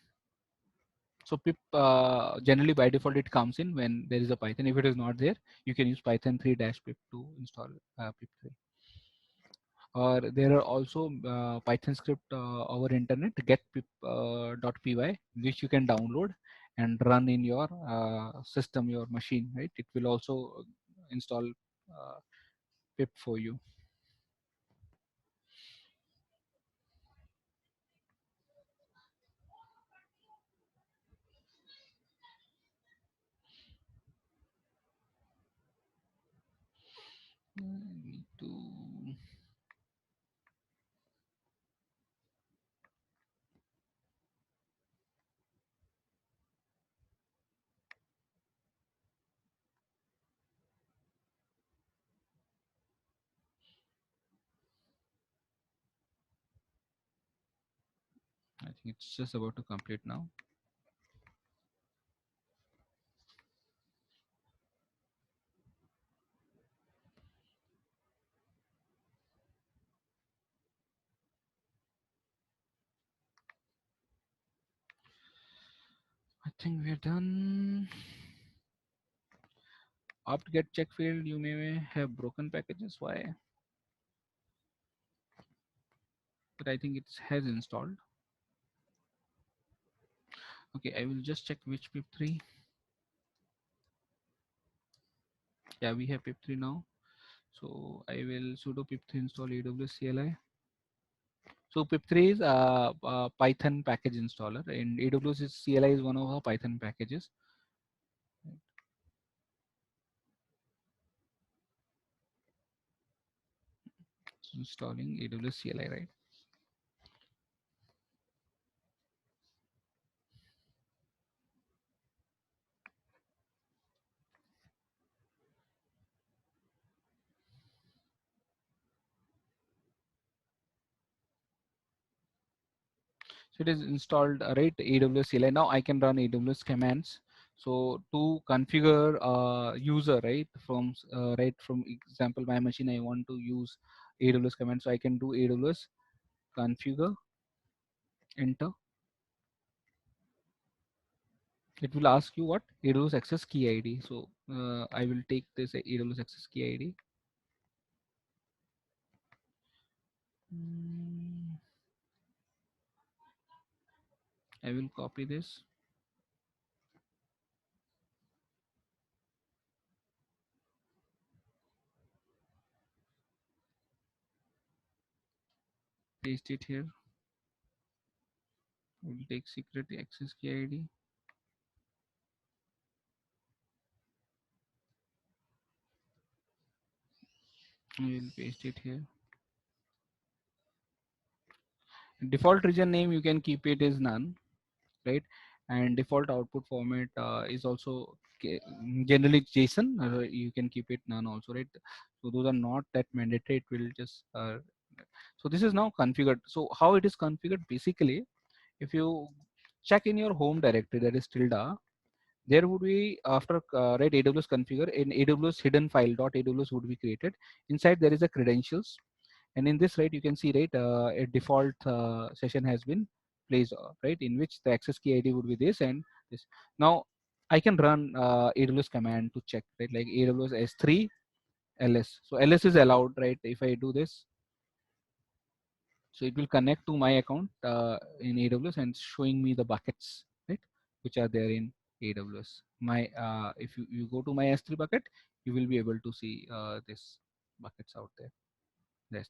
So pip generally by default it comes in when there is a Python. If it is not there, you can use Python 3 dash pip to install pip3. Or there are also Python script over internet get pip .py, which you can download and run in your system, your machine, right? It will also install pip for you. I need to. I think it's just about to complete now. I think we're done. Opt get check field, you may have broken packages. Why? But I think it has installed. Okay, I will just check which pip3. Yeah, we have pip3 now. So I will sudo pip3 install AWS CLI. So pip3 is a Python package installer, and AWS CLI is one of our Python packages. Installing AWS CLI, right? So it is installed, right? AWS CLI. Now I can run AWS commands. So to configure user, right, from example my machine, I want to use AWS command. So I can do AWS configure, enter. It will ask you what AWS access key ID. So I will take this AWS access key ID. I will copy this. Paste it here. We'll take secret access key ID. I will paste it here. Default region name you can keep it is none, right? and default output format is also generally JSON. You can keep it none also, right? So those are not that mandatory. It will just so this is now configured. So how it is configured? Basically, if you check in your home directory, that is tilde, there would be after right AWS configure in AWS hidden file .aws would be created. Inside there is a credentials, and in this, right, you can see, right, a default session has been placed, right, in which the access key ID would be this and this. Now I can run AWS command to check, right, like AWS S3 ls. So ls is allowed, right? If I do this, so it will connect to my account in AWS and showing me the buckets, right, which are there in AWS. My if you go to my S3 bucket, you will be able to see this buckets out there, the S3.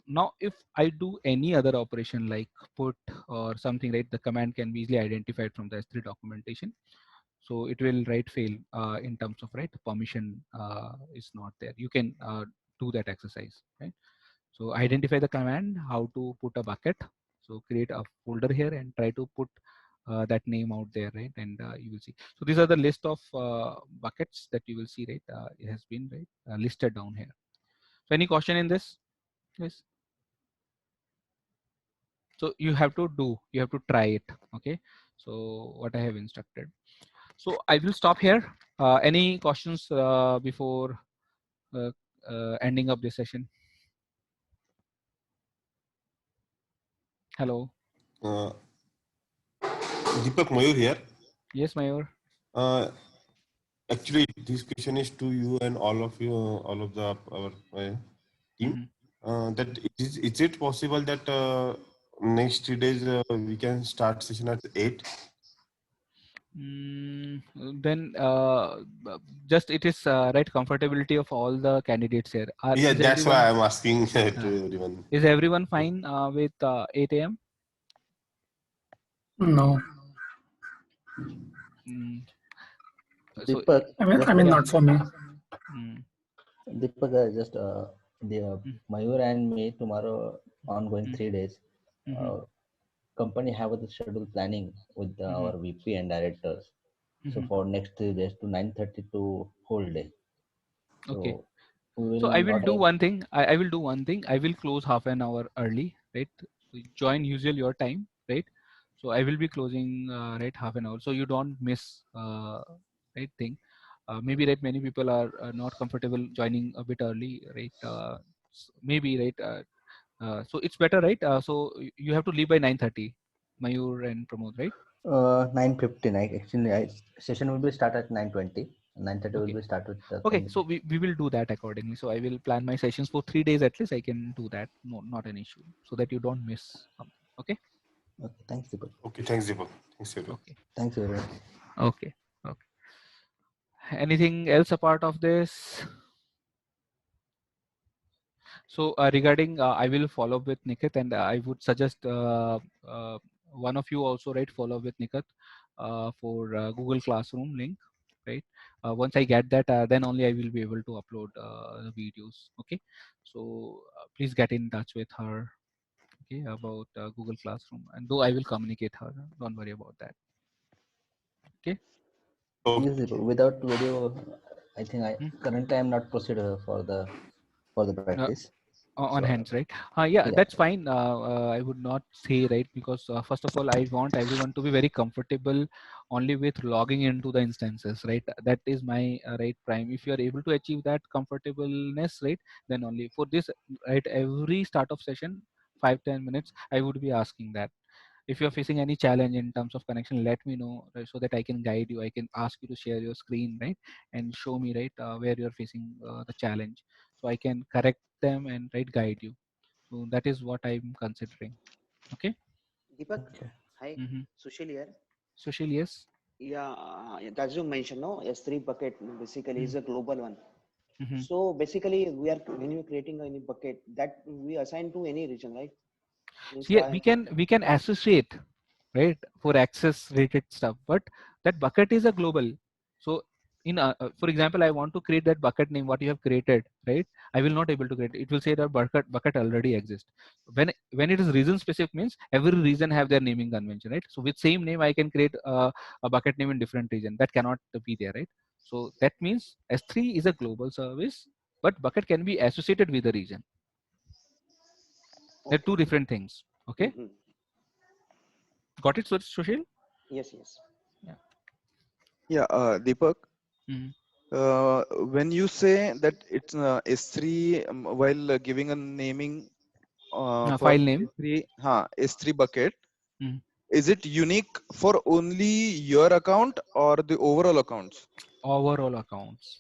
Now, if I do any other operation like put or something, right, the command can be easily identified from the S3 documentation. So it will, right, fail in terms of, right, permission is not there. You can do that exercise, right? So identify the command, how to put a bucket. So create a folder here and try to put that name out there, right? And you will see. So these are the list of buckets that you will see, right? It has been, right, listed down here. So any question in this? Yes. So you have to try it. Okay. So what I have instructed. So I will stop here. Any questions before uh, ending up this session? Hello.
Deepak, Mayur here.
Yes, Mayur.
Actually, this question is to you and all of you, all of the our team. That is it possible that next 3 days we can start session at 8?
Then just it is right comfortability of all the candidates here.
Yeah,
Is
that's why
everyone
I'm asking to everyone.
is everyone fine with 8 a.m.?
No.
So
Deepak,
I mean,
yeah.
not for me.
Deepak, just the Mayur and me tomorrow ongoing 3 days. Company have the schedule planning with our VP and directors. So for next 3 days to 9:30 to whole day. So
Okay.
we will
So I will
not
do
have.
one thing. I will do one thing. I will close half an hour early, right? So join usual your time, right? So I will be closing right half an hour, so you don't miss right thing. Maybe, right, many people are not comfortable joining a bit early, right? Maybe, right. So it's better, right? So you have to leave by 9:30, Mayur and Pramod, right?
9:50. Actually, session will be start at 9:20. 9:30
Okay.
will be start with the
Okay,
candidate.
so we will do that accordingly. So I will plan my sessions for 3 days at least. I can do that. No, not an issue. So that you don't miss something. Okay.
Okay. Thanks, Deepak.
Okay, thanks, Deepak. Thanks, everyone.
Okay.
Thanks, everyone.
Okay. Okay. Anything else apart of this? So regarding, I will follow up with Niket, and I would suggest one of you also, right, follow up with Niket for Google Classroom link, right? Once I get that, then only I will be able to upload the videos. Okay. So please get in touch with her, okay, about Google Classroom, and though I will communicate her, don't worry about that. Okay.
Yes, Deepak. Without video, I think currently I am not proceed for the practice.
On
So,
hands, right? Yeah,
yeah.
that's fine. I would not say, right, because first of all, I want everyone to be very comfortable only with logging into the instances, right? That is my right prime. If you are able to achieve that comfortableness, right, then only for this, right, every start of session, 5-10 minutes, I would be asking that. If you're facing any challenge in terms of connection, let me know, right, so that I can guide you. I can ask you to share your screen, right, and show me, right, where you're facing the challenge, so I can correct them and, right, guide you. So that is what I'm considering. Okay.
Deepak, hi, Sushil here.
Sushil, yes.
Yeah, as you mentioned, no, S3 bucket basically is a global one. So basically, when you're creating any bucket that we assign to any region, right?
So yeah, we can associate, right, for access related stuff, but that bucket is a global. So For example, I want to create that bucket name what you have created, right? I will not able to create. It will say that bucket already exists. When it is region specific means every region have their naming convention, right? So with same name I can create a bucket name in different region. That cannot be there, right? So that means S3 is a global service, but bucket can be associated with the region. They're two different things. Okay. Got it, Sushil?
Yes, yes.
Yeah.
Yeah, Deepak.
Mm-hmm.
When you say that it's S3 while giving a naming for
File name.
S3 bucket,
Mm-hmm.
is it unique for only your account or the overall accounts?
Overall accounts.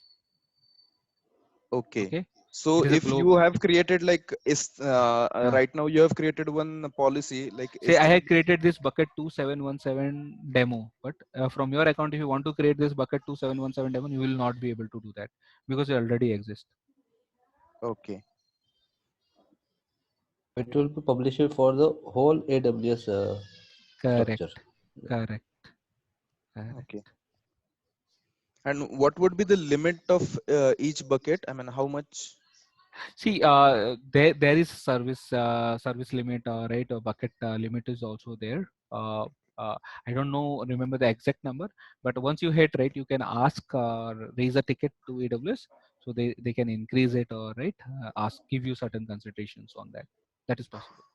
Okay.
Okay.
So
It is a
if you
global.
have created like right now you have created one policy like
Say I
S3.
had created this bucket 2717 demo, but from your account, if you want to create this bucket 2717 demo, you will not be able to do that because it already exists.
Okay.
It will be published for the whole AWS
Correct.
structure.
Correct. Correct.
Okay. And what would be the limit of each bucket? I mean, how much?
See, there is service limit, right? A bucket limit is also there. I don't know, remember the exact number, but once you hit, right, you can ask raise a ticket to AWS, so they can increase it, or right, give you certain considerations on that. That is possible.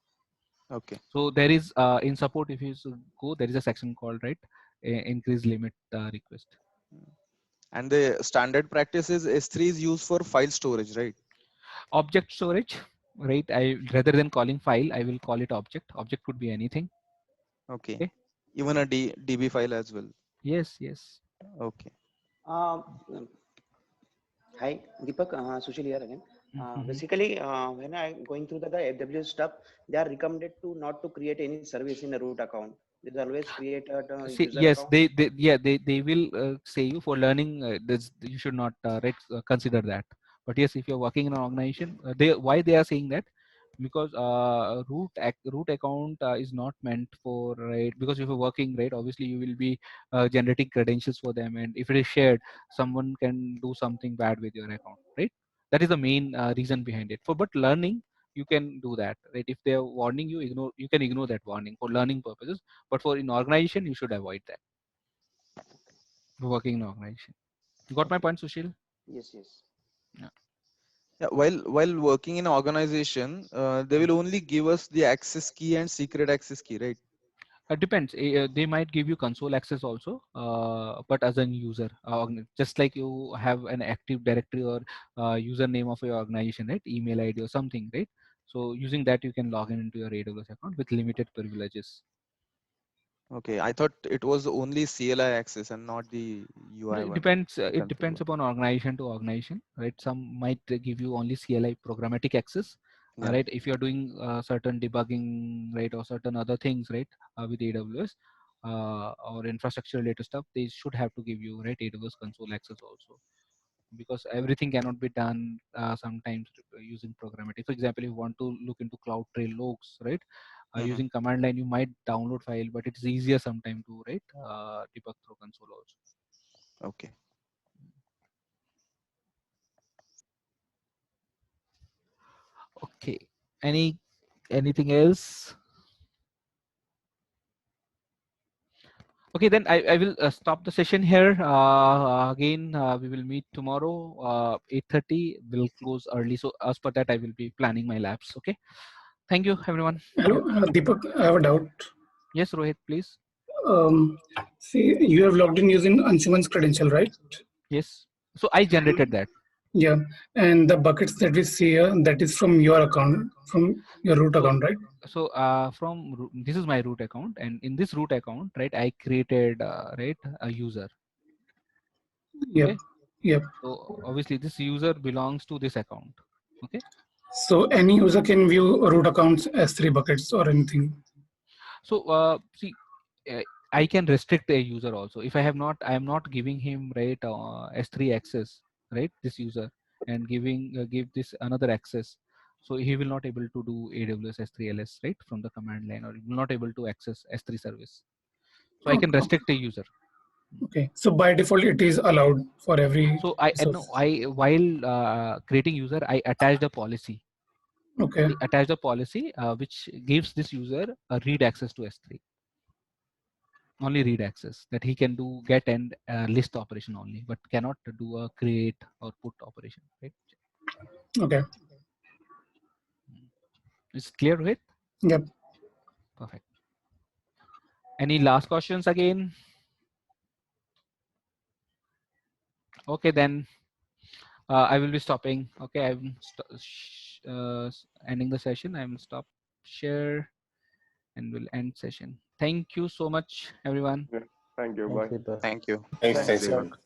Okay.
So there is in support, if you go, there is a section called, right, increase limit request.
And the standard practice is S3 is used for file storage, right?
Object storage, right? I rather than calling file, I will call it object. Object could be anything.
Okay.
Okay.
Even a DB file as well.
Yes. Yes.
Okay.
Um, Hi, Deepak, Sushil here again. Basically, when I'm going through the AWS stuff, they are recommended to not to create any service in a root account. They always create a
See,
user
yes,
account.
they will say you for learning. You should not consider that. But yes, if you're working in an organization, why they are saying that? Because root account is not meant for, right, because if you're working, right, obviously you will be generating credentials for them, and if it is shared, someone can do something bad with your account, right? That is the main reason behind it. For but learning, you can do that, right? If they're warning you, you can ignore that warning for learning purposes, but for in organization you should avoid that for working in organization. You got my
Okay.
point, Sushil?
Yes, yes.
Yeah. Yeah. While working in organization, they will only give us the access key and secret access key, right?
It depends. They might give you console access also, but as a user, just like you have an active directory or username of your organization, right? Email ID or something, right? So using that, you can log in into your AWS account with limited privileges.
Okay. I thought it was only CLI access and not the
No,
UI
it
one.
depends.
The
It
config
depends
one.
upon organization to organization, right? Some might give you only CLI programmatic access,
Yeah.
right? If you're doing certain debugging, right, or certain other things, right, with AWS or infrastructure related stuff, they should have to give you, right, AWS console access also, because everything cannot be done sometimes using programmatic. For example, if you want to look into CloudTrail logs, right, using command line, you might download file, but it's easier sometimes to, right, debug through console also.
Okay.
Okay. Anything else? Okay, then I will stop the session here. Again, we will meet tomorrow 8:30. We'll close early, so as per that, I will be planning my labs. Okay. Thank you, everyone.
Hello, Deepak, I have a doubt.
Yes, Rohit, please.
See, you have logged in using Anshuman's credential, right?
Yes. So I generated that.
Yeah, and the buckets that we see here, that is from your account, from your root account, right?
So this is my root account, and in this root account, right, I created right, a user.
Yep.
Okay.
Yep.
So obviously this user belongs to this account. Okay.
So any user can view root accounts as 3 buckets or anything.
So see, I can restrict a user also. If I am not giving him, right, S3 access, right, this user, and give this another access, so he will not able to do AWS S3 LS, right, from the command line, or he will not able to access S3 service. So I can restrict a user.
Okay, so by default it is allowed for every.
So I know while creating user, I attached a policy.
Okay.
I attached a policy which gives this user a read access to S3. Only read access, that he can do get and list operation only, but cannot do a create or put operation. Right?
Okay.
It's clear, right?
Yep.
Perfect. Any last questions again? Okay, then I will be stopping. Okay, I'm ending the session. I will stop share and will end session. Thank you so much, everyone.
Yeah. Thank you.
Thanks,
Bye.
Deepak.
Thank you.
Thanks,
Thanks,
thanks a
Deepak.
lot.